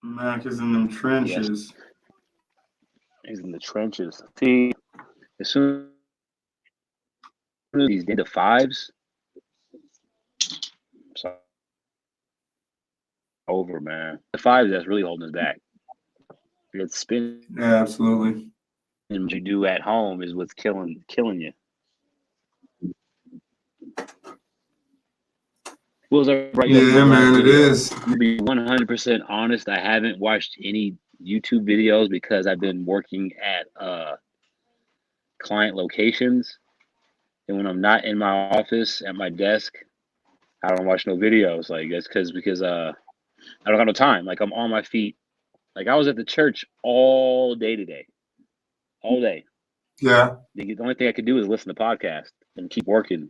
Mac is in them trenches. Yes. He's in the trenches. See, as soon as he's into fives, it's over, man. The fives that's really holding us back. It's spin. Yeah, absolutely. And what you do at home is what's killing you. Yeah, man, it is. To be 100% honest, I haven't watched any YouTube videos because I've been working at client locations, and when I'm not in my office at my desk, I don't watch no videos. Like that's because I don't have no time. Like I'm on my feet. Like I was at the church all day today, all day. Yeah. The only thing I could do is listen to podcasts and keep working.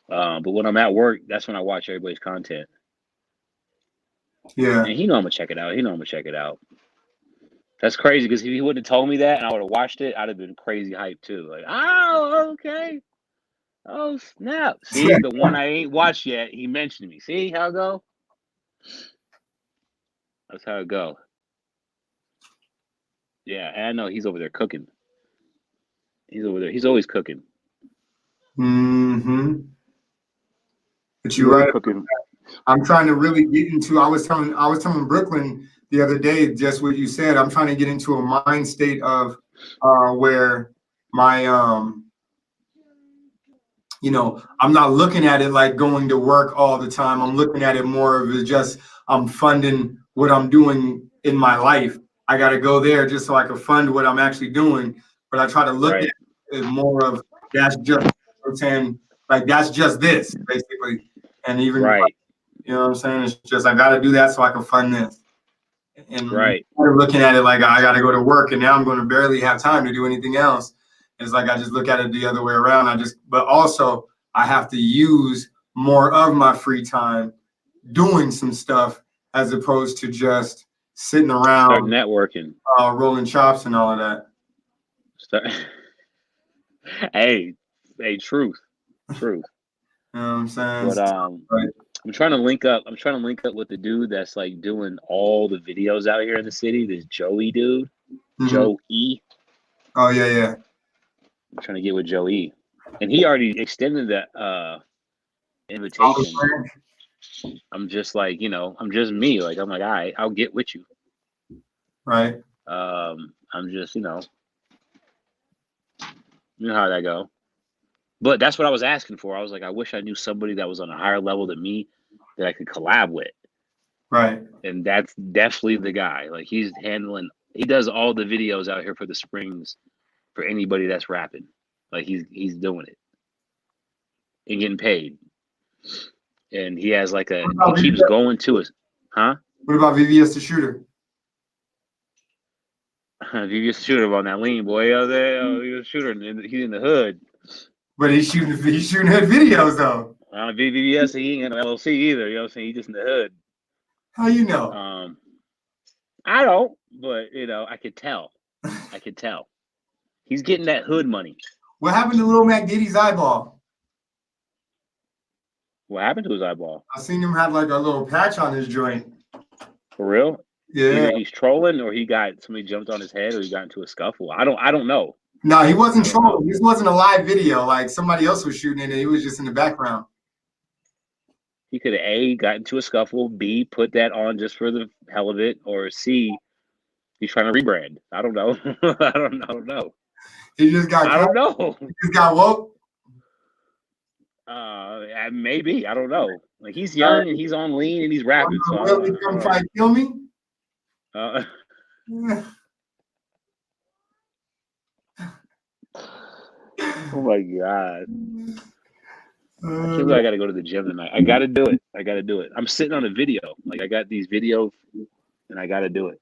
But when I'm at work, that's when I watch everybody's content. Yeah. And he know I'm gonna check it out. He know I'm gonna check it out. That's crazy because if he wouldn't have told me that and I would have watched it, I'd have been crazy hyped too. Like, oh, okay. Oh, snap. See, the one I ain't watched yet, he mentioned me. See how it go? That's how it go. Yeah, and I know he's over there cooking. He's over there. He's always cooking. Mm-hmm. But He's you're always right. cooking. I'm trying to really get into. I was telling Brooklyn the other day just what you said. I'm trying to get into a mind state of where my I'm not looking at it like going to work all the time. I'm looking at it more of just I'm funding what I'm doing in my life. I got to go there just so I can fund what I'm actually doing. But I try to look at it more of that's just saying like that's just this basically. And even you know what I'm saying? It's just I got to do that so I can fund this. And looking at it like I got to go to work, and now I'm going to barely have time to do anything else. It's like I just look at it the other way around. But also I have to use more of my free time doing some stuff as opposed to just sitting around, start networking, rolling chops and all of that. Hey, truth. You know what I'm saying? But I'm trying to link up. I'm trying to link up with the dude that's like doing all the videos out here in the city. This Joey dude, Joe E. Oh yeah. I'm trying to get with Joe E. And he already extended that invitation. I'm just like, I'm just me. Like I'm like, all right, I'll get with you. Right. I'm just, you know how that go. But that's what I was asking for. I was like, I wish I knew somebody that was on a higher level than me that I could collab with. Right. And that's definitely the guy. Like he does all the videos out here for the Springs for anybody that's rapping. Like he's doing it and getting paid. And he has like he keeps going to us. Huh? What about VVS the Shooter? VVS the Shooter on that lean boy out there. VVS the Shooter, and he's in the hood. But he's shooting hood videos though. VVS, he ain't got no LLC either. You know what I'm saying? He's just in the hood. How you know? I don't, but I could tell. He's getting that hood money. What happened to Lil Mac Diddy's eyeball? What happened to his eyeball? I seen him have like a little patch on his joint. For real? Yeah. Either he's trolling or somebody jumped on his head or he got into a scuffle. I don't know. No, he wasn't trolling. This wasn't a live video. Like somebody else was shooting it and he was just in the background. He could have A, got into a scuffle, B, put that on just for the hell of it, or C, he's trying to rebrand. I don't know. I don't know. He just got I don't know. He just got woke. Maybe. I don't know. Like he's young and he's on lean and he's rapping. So really come try to kill me? Oh my God. I feel like I gotta go to the gym tonight. I gotta do it. I'm sitting on a video. Like I got these videos and I gotta do it.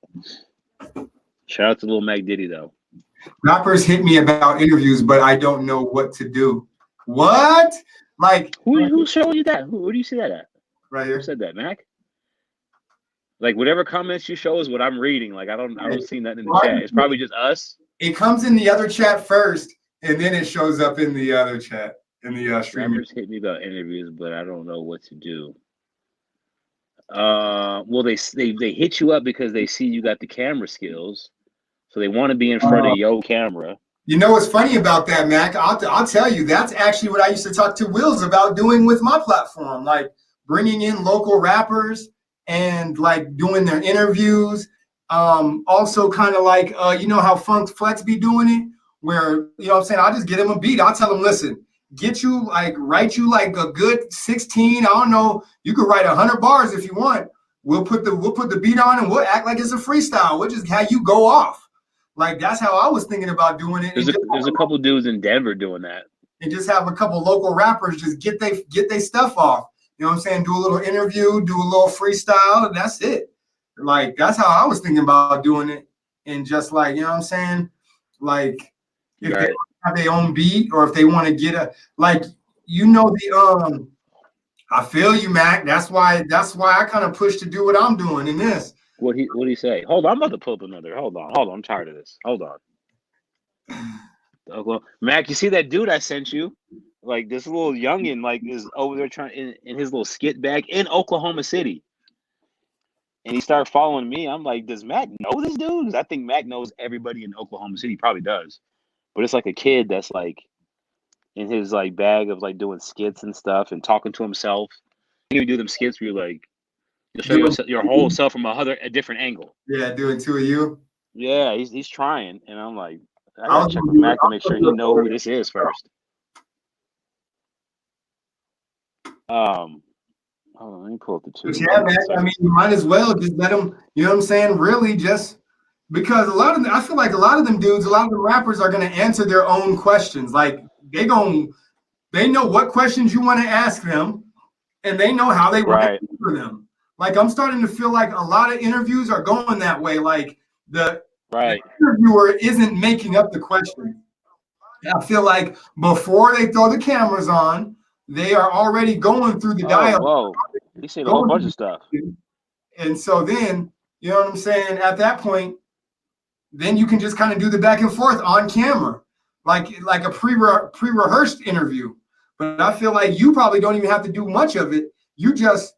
Shout out to Lil Mac Diddy though. Rappers hit me about interviews, but I don't know what to do. What? Like who showed you that? Where do you see that at? Right here. Who said that, Mac? Like whatever comments you show is what I'm reading. Like I don't see nothing in the chat. It's probably just us. It comes in the other chat first, and then it shows up in the other chat in the stream. Rappers hit me about interviews, but I don't know what to do. Well, they hit you up because they see you got the camera skills, so they want to be in front of your camera. You know what's funny about that, Mac? I'll tell you. That's actually what I used to talk to Wills about doing with my platform, like bringing in local rappers and like doing their interviews. Also kind of like, how Funk Flex be doing it, where, what I'm saying? I'll just get him a beat. I'll tell him, listen, write you like a good 16. I don't know. You could write 100 bars if you want. We'll put the beat on and we'll act like it's a freestyle. We'll just have you go off. Like that's how I was thinking about doing it. There's a couple dudes in Denver doing that. And just have a couple local rappers just get they stuff off. You know what I'm saying? Do a little interview, do a little freestyle, and that's it. Like that's how I was thinking about doing it. And just like, you know what I'm saying? Like if they have their own beat or if they want to get you know the I feel you, Mac. That's why I kind of push to do what I'm doing in this. What he say? Hold on, I'm about to pull up another. Hold on. I'm tired of this. Hold on. Well, Mac, you see that dude I sent you? Like this little youngin, like is over there trying in his little skit bag in Oklahoma City, and he started following me. I'm like, does Mac know this dude? 'Cause I think Mac knows everybody in Oklahoma City. He probably does, but it's like a kid that's like in his like bag of like doing skits and stuff and talking to himself. You can do them skits where you like you'll show your whole self from a different angle. Yeah, doing two of you. Yeah, he's trying, and I'm like, I I gotta was check gonna with do Mac to make sure he know who this is first. Hold on, let me pull up the two. But yeah, man. I mean, you might as well just let them. You know what I'm saying? Really, just because a lot of them, I feel like a lot of them dudes, a lot of them rappers are gonna answer their own questions. Like they know what questions you want to ask them, and they know how they want to Right. answer them. Like I'm starting to feel like a lot of interviews are going that way. Like the interviewer isn't making up the question. I feel like before they throw the cameras on, they are already going through the dialogue. Whoa. He said a whole bunch of stuff. And so then, you know what I'm saying? At that point, then you can just kind of do the back and forth on camera, like a pre-rehearsed interview. But I feel like you probably don't even have to do much of it. You just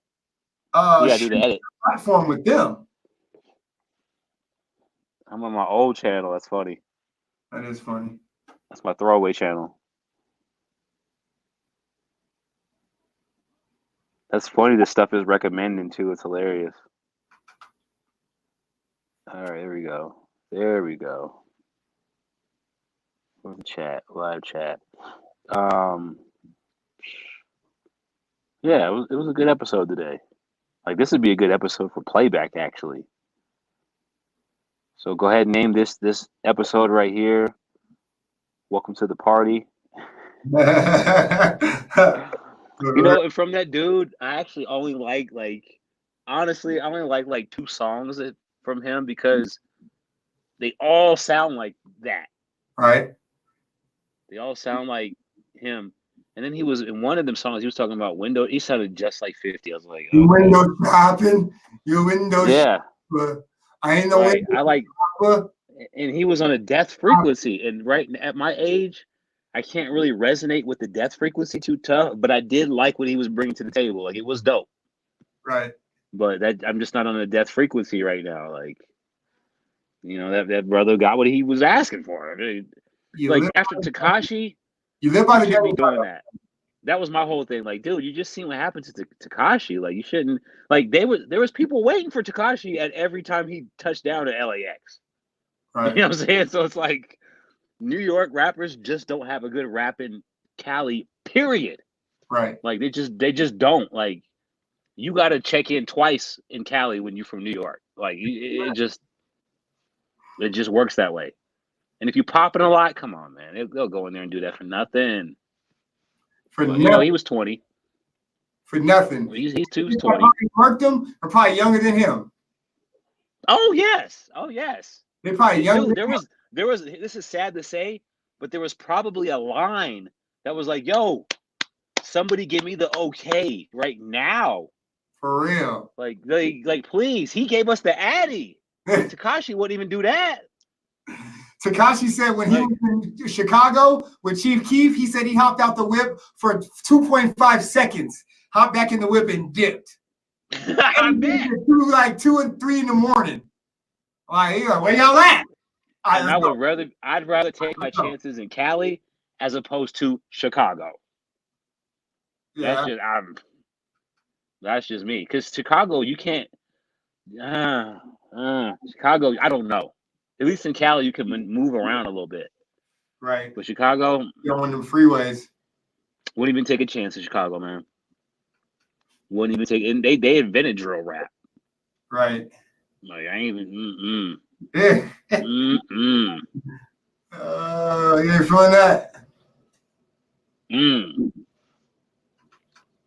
do the edit platform with them. I'm on my old channel. That's funny. That is funny. That's my throwaway channel. That's funny. This stuff is recommending too. It's hilarious. All right, there we go. For the chat, live chat. Yeah, it was a good episode today. Like this would be a good episode for playback, actually. So go ahead and name this episode right here. Welcome to the party. You know, and from that dude, I actually only honestly, I only like 2 songs from him because they all sound like that. Right. They all sound like him. And then he was in one of them songs, he was talking about window. He sounded just like 50. I was like, your window shopping, your window. Yeah. I ain't no right. I like, and he was on a death frequency. And right at my age, I can't really resonate with the death frequency too tough, but I did like what he was bringing to the table. Like it was dope. Right. But I'm just not on a death frequency right now. Like, you know, that brother got what he was asking for. I mean, like after Tekashi, you live by the shouldn't be doing that. That was my whole thing. Like, dude, you just seen what happened to Tekashi. Like, you shouldn't. Like, there was people waiting for Tekashi at every time he touched down at LAX. Right. You know what I'm saying? So it's like New York rappers just don't have a good rap in Cali. Period. Right. Like they just don't. Like you got to check in twice in Cali when you're from New York. Like it just works that way. And if you pop it a lot, come on, man, they'll go in there and do that for nothing. But, you know, he was 20. For nothing. He's 20. Worked them are probably younger than him. Oh yes. They're probably younger. Dude, there was. This is sad to say, but there was probably a line that was like, "Yo, somebody give me the okay right now." For real. Like please. He gave us the Addy. Tekashi wouldn't even do that. Tekashi said when he was in Chicago with Chief Keef, he said he hopped out the whip for 2.5 seconds, hopped back in the whip and dipped. I bet. Like 2 and 3 in the morning. Like, where y'all at? I'd rather take my chances in Cali as opposed to Chicago. Yeah. That's just me. Because Chicago, you can't. Chicago, I don't know. At least in Cali, you can move around a little bit. Right. But Chicago, on them freeways. Wouldn't even take a chance in Chicago, man. Wouldn't even take. And they invented drill rap. Right. Like I ain't even. Yeah. You ain't feeling that.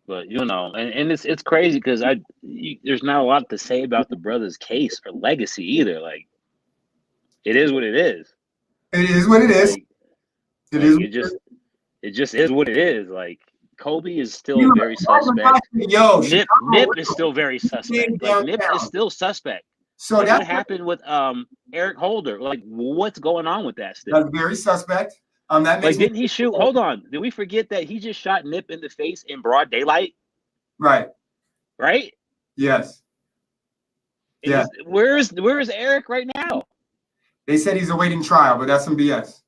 But you know, and it's crazy because there's not a lot to say about the brother's case or legacy either. Like, it is what it is. It is what it is. It just is what it is. Like, Kobe is still He was very like, suspect. yo, Nip Chicago, is still very suspect. Like Nip is still suspect. so Like what that's happened with Eric Holder? Like what's going on with that still? that's very suspect. That Like makes me didn't he shoot? Hold on, did we forget that he just shot Nip in the face in broad daylight? right. Right? Yes. And Yeah. where is Eric right now? They said he's awaiting trial, but that's some BS.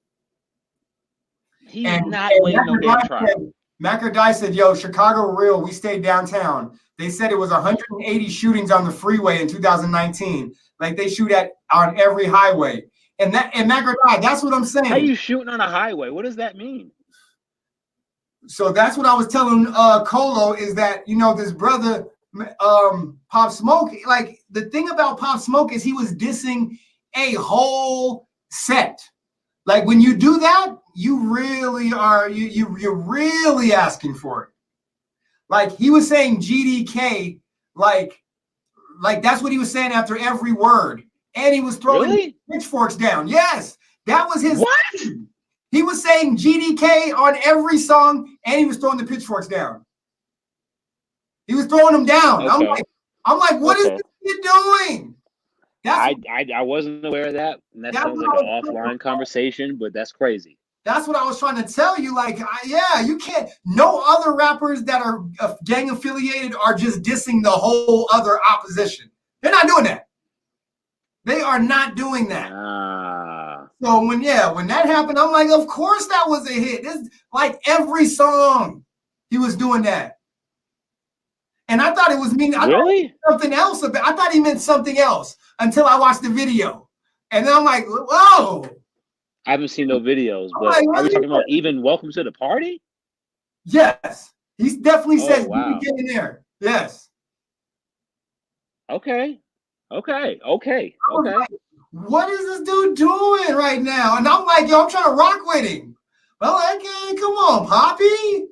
He's not waiting no damn trial. Macadie said, yo, Chicago real, we stayed downtown. They said it was 180 shootings on the freeway in 2019. Like they shoot on every highway. And Macadie, that's what I'm saying. How you shooting on a highway? What does that mean? So that's what I was telling Colo is that, this brother, Pop Smoke, like the thing about Pop Smoke is he was dissing a whole set. Like when you do that, you really are you're really asking for it. Like he was saying GDK, like that's what he was saying after every word, and he was throwing pitchforks down. Yes, that was his. What? He was saying GDK on every song, and he was throwing the pitchforks down. He was throwing them down. Okay. I'm like, what is this kid doing? I wasn't aware of that. And that sounds like an offline conversation, but that's crazy. That's what I was trying to tell you. Like, you can't. No other rappers that are gang affiliated are just dissing the whole other opposition. They're not doing that. They are not doing that. So when that happened, I'm like, of course that was a hit. This like every song, he was doing that. And I thought it was meaning something else. I thought he meant something else until I watched the video. And then I'm like, whoa. I haven't seen no videos, but are we talking about even Welcome to the Party? Yes. He definitely says wow. Get in there. Yes. Okay. Like, what is this dude doing right now? And I'm like, yo, I'm trying to rock with him. Well, okay, come on, Poppy.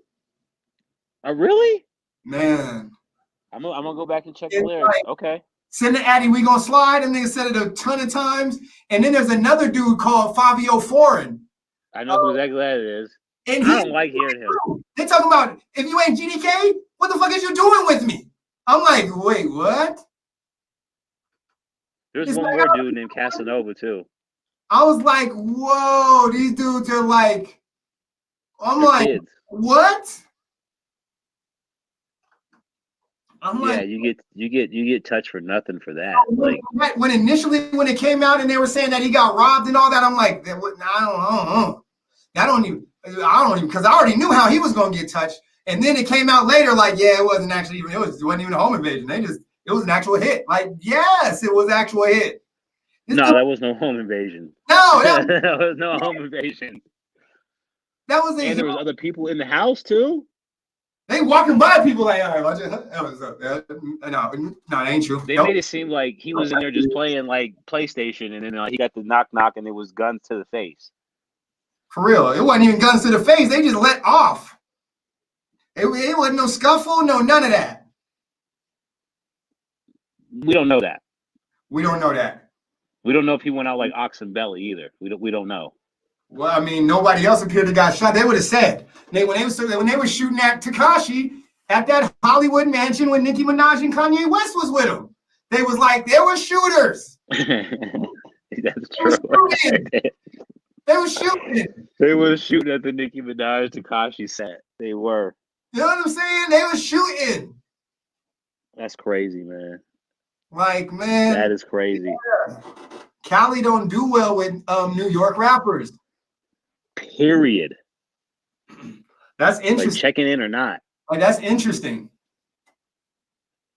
Really? Man. I'm gonna go back and check the lyrics. Okay. Send the Addy, we gonna slide. And they said it a ton of times. And then there's another dude called Fabio Foreign. I know who exactly that is. And I don't like hearing him. They talking about if you ain't GDK, what the fuck is you doing with me? I'm like, wait, what? There's one more dude named Casanova too. I was like, whoa, these dudes are like, I'm like, kids. What? I'm like, you get touched for nothing for that. Like when it came out and they were saying that he got robbed and all that, I'm like, I don't even because I already knew how he was gonna get touched. And then it came out later, like, it wasn't actually even it wasn't even a home invasion. It was an actual hit. Like, yes, it was an actual hit. That was no home invasion. No, that was no home invasion. That was there was other people in the house too. They walking by people like, all right, no, it ain't true. They made it seem like he was in there just playing like PlayStation, and then he got the knock, and it was guns to the face. For real, it wasn't even guns to the face. They just let off. It wasn't no scuffle, no none of that. We don't know that. We don't know that. We don't know if he went out like Oxen Belly either. We don't know. Well, I mean, nobody else appeared to got shot. They would have said when they were shooting at Tekashi at that Hollywood mansion when Nicki Minaj and Kanye West was with him. They was like, there were shooters. That's true. They were shooting. They were shooting at the Nicki Minaj Tekashi set. They were. You know what I'm saying? They were shooting. That's crazy, man. Like, man. That is crazy. Yeah. Cali don't do well with New York rappers. Period. That's interesting. Like checking in or not. Like, that's interesting.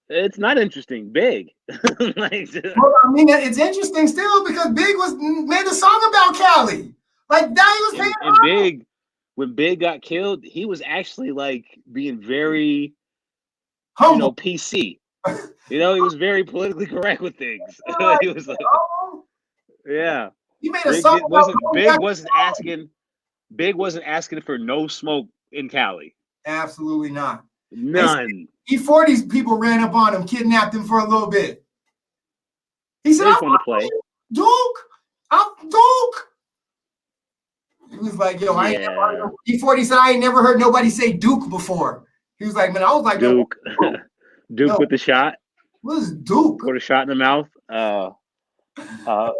It's not interesting. Big. Well, I mean, it's interesting still because Big made a song about Cali. Like that, he was paying. And Big, when Big got killed, he was actually like being very humble, PC. He was very politically correct with things. He was like, yeah. He made a song about Big wasn't asking for no smoke in Cali. Absolutely not. None. E40's people ran up on him, kidnapped him for a little bit. He said, I want to play. Duke. was like, yo, I ain't Yeah. never, E40 said, I ain't never heard nobody say Duke before. He was like, man, I was like, yo, Duke. Duke yo, with the shot. what is Duke? Put a shot in the mouth. But yeah,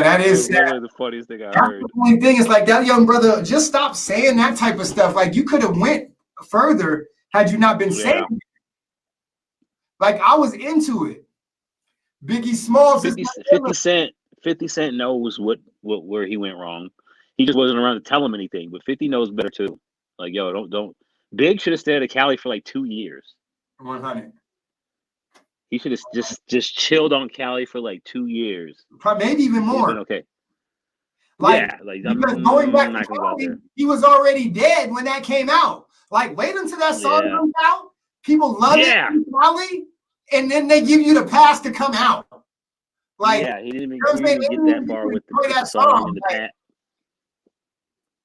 that That is was sad. literally the funniest thing I That's heard. the only thing. Is like that young brother. Just stop saying that type of stuff. Like you could have went further had you not been saying it. Like I was into it. Biggie Smalls is 50 Cent knows where he went wrong. He just wasn't around to tell him anything. But 50 knows better too. Like, yo, don't. Big should have stayed at Cali for like 2 years. 100. He should have just chilled on Cali for like 2 years. Probably maybe even He'd more. been okay. Like, yeah, like I'm because going back not to gonna go out Cali, there. he was already dead when that came out. Like, wait until that song Yeah. comes out. People love Yeah. it in Cali, and then they give you the pass to come out. Like, Yeah, he didn't you know what I'm saying? even get that far with the song and the like, pat.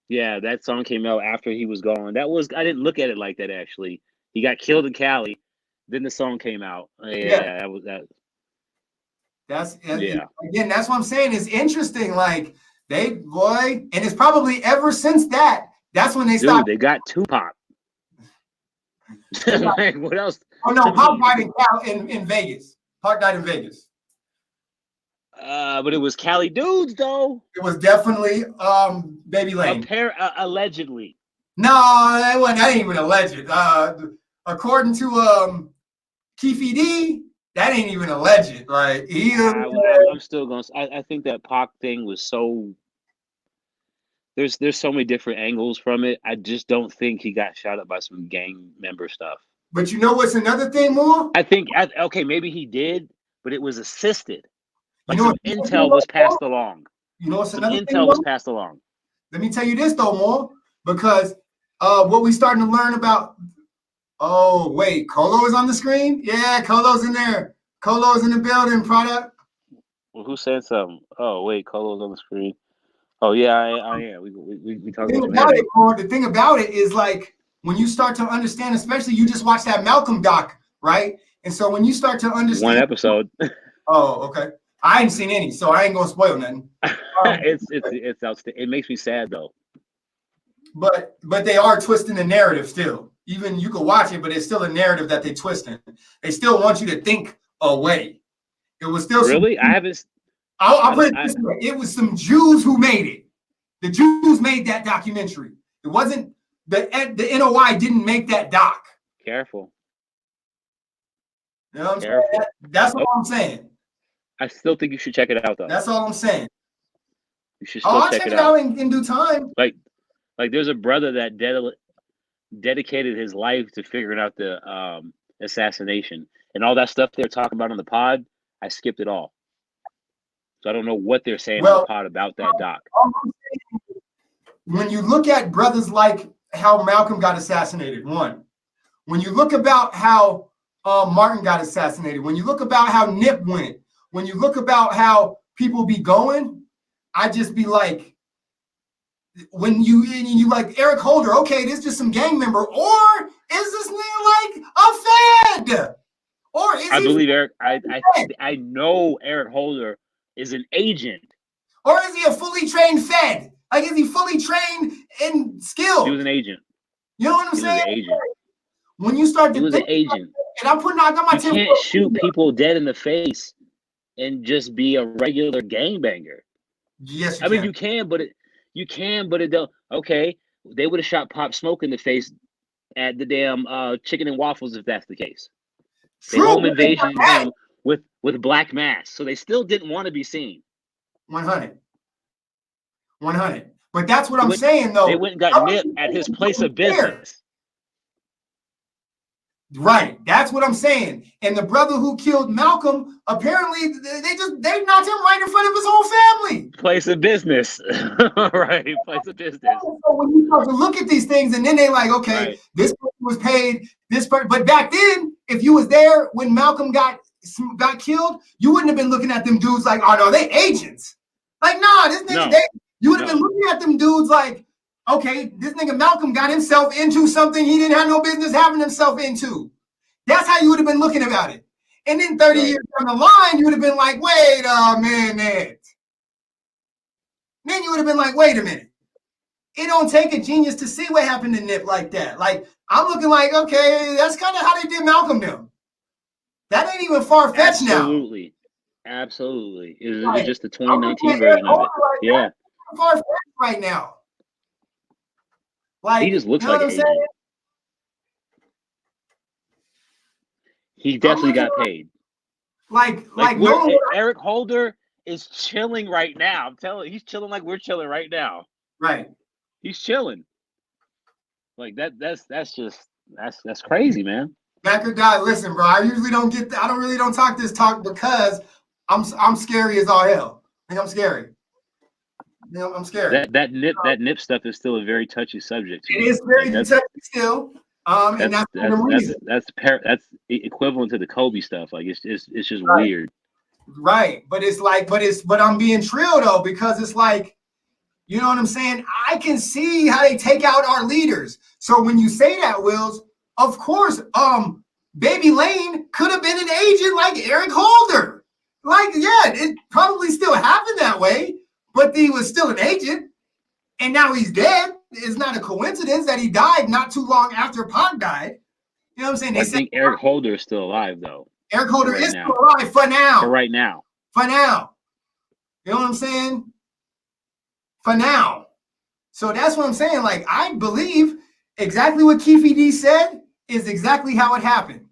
Yeah, that song came out after he was gone. I didn't look at it like that actually. He got killed in Cali, then the song came out. Yeah, that was that. That's Yeah. Again, that's what I'm saying. It's interesting. Like and it's probably ever since that. That's when they stopped. Dude, they got Tupac. Like, what else? Oh no, Pop died in Vegas. Pop died in Vegas. But it was Cali dudes though. It was definitely Baby Lane. Allegedly. No, that ain't even alleged. According to Keefe D, that ain't even alleged. Like I'm still gonna. I think that Pac thing was so. There's so many different angles from it. I just don't think he got shot up by some gang member stuff. But you know what's another thing, more? I think okay, maybe he did, but it was assisted. Like you know some intel was passed along. You know what's some another intel thing, was passed along. Let me tell you this though, more because what we starting to learn about. Oh wait, Colo is on the screen. Yeah, Colo's in there. Colo's in the building. Product. Well, who said something? Oh wait, Colo's on the screen. Oh yeah, I am. We talked about The thing about it is like when you start to understand, especially you just watched that Malcolm doc, right? And so when you start to understand, one episode. Oh, okay. I ain't seen any, so I ain't gonna spoil nothing. It's outstanding. It makes me sad though. But they are twisting the narrative still. Even you can watch it, but it's still a narrative that they twisting. They still want you to think away. It was still really. I haven't. I'll put it this way. It was some Jews who made it. The Jews made that documentary. It wasn't the NOI didn't make that doc. Careful. You know what I'm saying? That's all I'm saying. I still think you should check it out though. That's all I'm saying. You should still check it out in due time. Like there's a brother that dedicated his life to figuring out the assassination and all that stuff they're talking about on the pod. I skipped it all. So I don't know what they're saying on the pod about that doc. When you look at brothers like how Malcolm got assassinated, one. When you look about how Martin got assassinated, when you look about how Nip went, when you look about how people be going, I just be like, when you like Eric Holder, okay, this is just some gang member, or is this nigga like a Fed? Or is I believe Eric, I know Eric Holder is an agent. Or is he a fully trained Fed? Like, is he fully trained and skilled? He was an agent. You know what I'm saying? He was an agent. When you start to he was an agent. And I got my you can't shoot people dead in the face and just be a regular gangbanger. Yes, I mean, you can, but it don't. Okay, they would have shot Pop Smoke in the face at the damn Chicken and Waffles if that's the case. They home invasion him with black mass, so they still didn't want to be seen. 100. But that's what I'm saying, though. They went and got Nip at his place of business. Right, that's what I'm saying. And the brother who killed Malcolm, apparently they knocked him right in front of his whole family. Place of business, right? Place of business. So when you start to look at these things, and then they like, okay, this person was paid. But back then, if you was there when Malcolm got killed, you wouldn't have been looking at them dudes like, oh no, they agents. Like, nah, this nigga, you would have been looking at them dudes like, okay, this nigga Malcolm got himself into something he didn't have no business having himself into. That's how you would have been looking about it. And then 30 Right. years down the line, you would have been like, wait a minute. Then you would have been like, wait a minute. It don't take a genius to see what happened to Nip like that. Like, I'm looking like, okay, that's kind of how they did Malcolm them. That ain't even far-fetched now. Absolutely. Absolutely. It's Like, just the I'm looking 2019 at version Eric of it. Holder like Yeah. that's far-fetched right now. Like, He just looks you know like what an I'm saying? agent. He I'm definitely looking got paid. like We're, Nolan. Eric Holder is chilling right now. I'm telling you, he's chilling like we're chilling right now. Right. He's chilling. Like that's crazy, man. Backer guy, listen, bro. I usually don't get. I don't talk this talk because I'm scary as all hell. Like, I'm scary. You know, I'm scary. That nip stuff is still a very touchy subject to It me. is very Like, touchy still. And that's for the reason. that's equivalent to the Kobe stuff. Like it's just Right. weird. Right. But I'm being trill though, because it's like, you know what I'm saying? I can see how they take out our leaders. So when you say that, Wills, of course, Baby Lane could have been an agent like Eric Holder. Like, yeah, it probably still happened that way, but he was still an agent, and now he's dead. It's not a coincidence that he died not too long after Pac died. You know what I'm saying? I think Eric Holder is still alive though. Eric Holder right is now. still alive for now. For right now. For now. You know what I'm saying? For now. So that's what I'm saying. Like, I believe exactly what Keefe D said is exactly how it happened.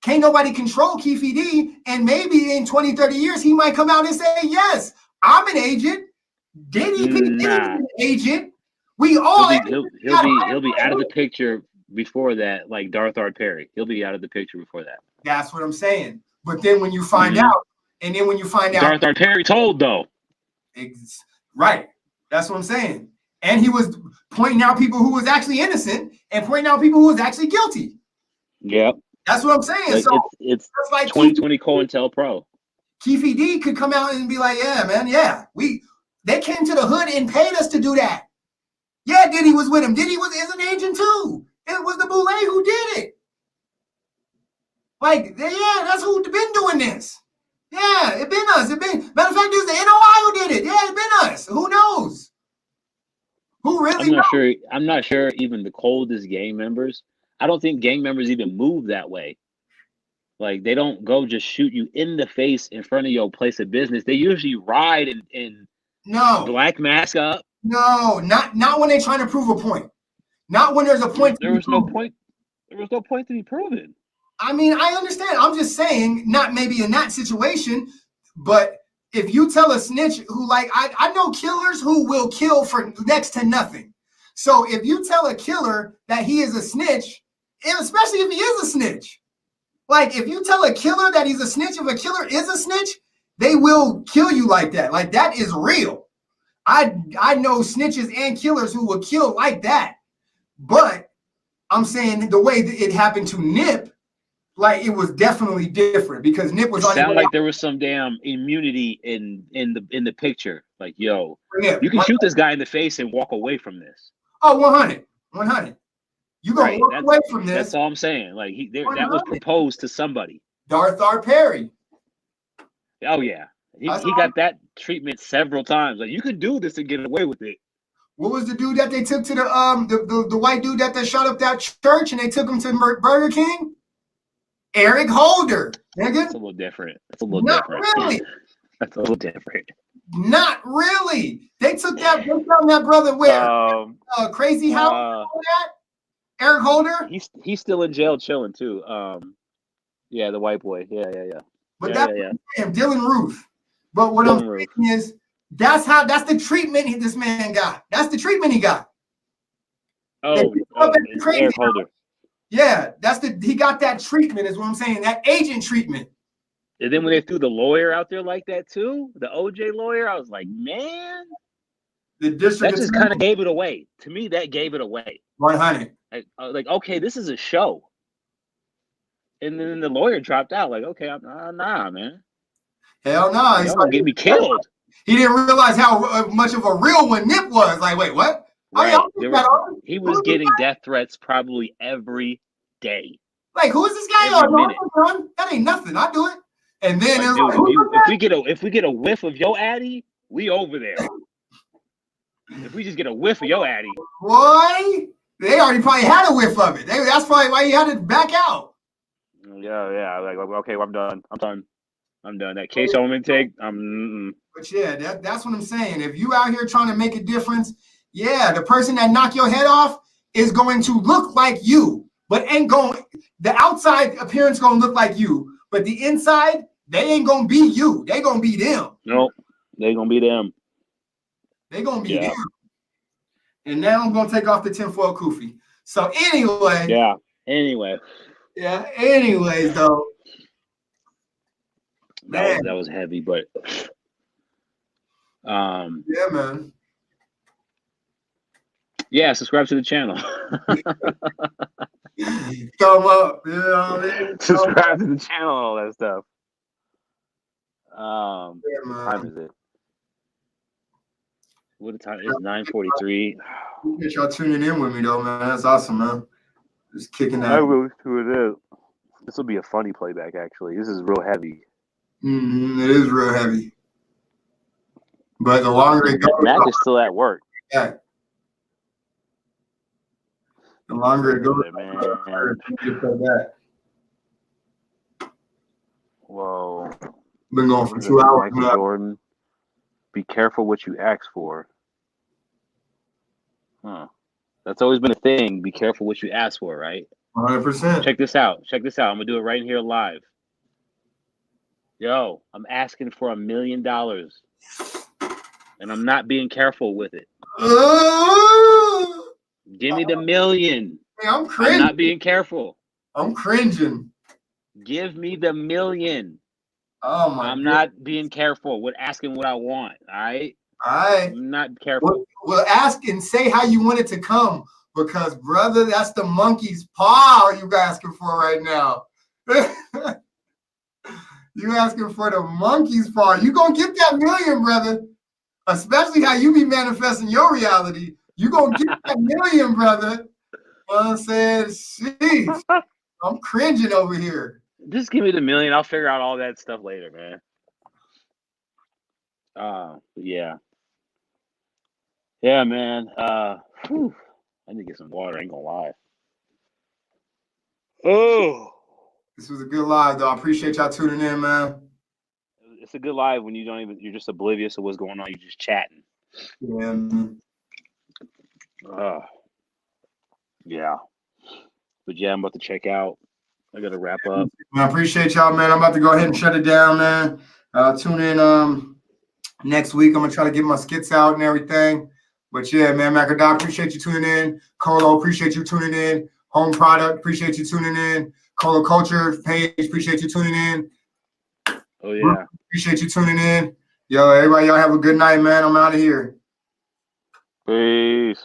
Can't nobody control Keefe D, and maybe in 20, 30 years, he might come out and say, yes, I'm an agent. Diddy P is an agent. We all he'll be out of the picture before that, like Darth Perry. He'll be out of the picture before that. That's what I'm saying. But then when you find out, Darth Perry told though. Right. That's what I'm saying. And he was pointing out people who was actually innocent and pointing out people who was actually guilty. Yep. That's what I'm saying. Like, so it's like 2020 COINTELPRO. Keefe D could come out and be like, yeah, man, yeah. They came to the hood and paid us to do that. Yeah, Diddy was with him. Diddy is an agent too. It was the Boulay who did it. Like, yeah, that's who's been doing this. Yeah, it been us. Matter of fact, it's the NOI who did it. Yeah, it been us. Who knows? Who really knows? I'm not sure even the coldest gang members. I don't think gang members even move that way. Like, they don't go just shoot you in the face in front of your place of business. They usually ride and black mask up. No, not when they're trying to prove a point. Not when there's a point. There was no point. There was no point to be proven. I mean, I understand. I'm just saying, not maybe in that situation, but if you tell a snitch who, like, I know killers who will kill for next to nothing. So if you tell a killer that he is a snitch, and especially if he is a snitch, like if you tell a killer that he's a snitch, if a killer is a snitch, they will kill you like that. Like, that is real. I know snitches and killers who will kill like that. But I'm saying the way that it happened to Nip, like, it was definitely different because Nip was on. Sound like there was some damn immunity in the picture. Like, yo, Nip, you can shoot this guy in the face and walk away from this. Oh, 100. You gonna walk away from this? That's all I'm saying. Like, that was proposed to somebody. Darth Perry. Oh yeah, he got that treatment several times. Like, you could do this and get away with it. What was the dude that they took to the white dude that they shot up that church and they took him to Burger King? Eric Holder, nigga. That's a little different. Not really. That's a little different. Not really. They took that. They found that brother where Crazy House. Eric Holder. He's still in jail chilling too. Yeah, the white boy. Yeah. But that's Dylan Ruth. But what I'm saying is, that's the treatment this man got. That's the treatment he got. Eric Holder. Yeah, he got that treatment, is what I'm saying. That agent treatment. And then when they threw the lawyer out there like that too, the OJ lawyer, I was like, man, that just kind of gave it away. To me, that gave it away. 100. Like, okay, this is a show. And then the lawyer dropped out. Like, okay, nah, man. Hell no. He's gonna get me killed. He didn't realize how much of a real one Nip was. Like, wait, what? Right. He was getting death threats probably every day. Like, who is this guy? Every Oh, no, minute. I'm done. That ain't nothing. I do it. And then Like, it's dude, like, who's that? if we get a whiff of your Addy, we over there. If we just get a whiff of your Addy, Boy, they already probably had a whiff of it. That's probably why he had to back out. yeah. Like, okay, I'm done. That case I want to take, But yeah, that's what I'm saying. If you out here trying to make a difference, yeah, the person that knock your head off is going to look like you, but ain't going. The outside appearance gonna look like you, but the inside they ain't gonna be you. They gonna be them. Nope, they gonna be them. They gonna be them. And now I'm gonna take off the tinfoil kufi. So anyway. Yeah. Anyway. Yeah. Anyways, though. Man, that was heavy, but yeah, man. Yeah, subscribe to the channel. Come up, you know what I mean? Subscribe to the channel, all that stuff. Yeah, What time is it? What time? It's 9:43. Appreciate y'all tuning in with me though, man. That's awesome, man. Just kicking that. I really who it is. This will be a funny playback, actually. This is real heavy. It is real heavy. But the longer it goes, Mac is still at work. Yeah. The longer it goes, man. Whoa. Been going for 2 hours. Michael Jordan. Be careful what you ask for. Huh. That's always been a thing. Be careful what you ask for, right? 100%. Check this out. I'm gonna do it right here live. Yo, I'm asking for $1 million. And I'm not being careful with it. Give me the $1 million. Hey, I'm cringing. I'm not being careful. I'm cringing. Give me the $1 million. Oh my! I'm not being careful with asking what I want. All right. All right. I'm not careful. Well, ask and say how you want it to come, because brother, that's the monkey's paw you asking for right now. You asking for the monkey's paw. You gonna get that $1 million, brother. Especially how you be manifesting your reality. You gonna get that $1 million, brother. You know what I'm saying? Jeez. I'm cringing over here. Just give me the $1 million. I'll figure out all that stuff later, man. Yeah. Yeah, man. I need to get some water. I ain't gonna lie. Oh. This was a good live, though. I appreciate y'all tuning in, man. It's a good live when you're just oblivious of what's going on. You're just chatting. Yeah. Yeah. But yeah, I'm about to check out. I gotta wrap up. I appreciate y'all, man. I'm about to go ahead and shut it down, man. Tune in next week. I'm gonna try to get my skits out and everything. But yeah, man, Macadam, appreciate you tuning in. Colo, appreciate you tuning in. Home Product, appreciate you tuning in. Colo Culture page, appreciate you tuning in. Oh yeah. Appreciate you tuning in. Yo, everybody, y'all have a good night, man. I'm out of here. Peace.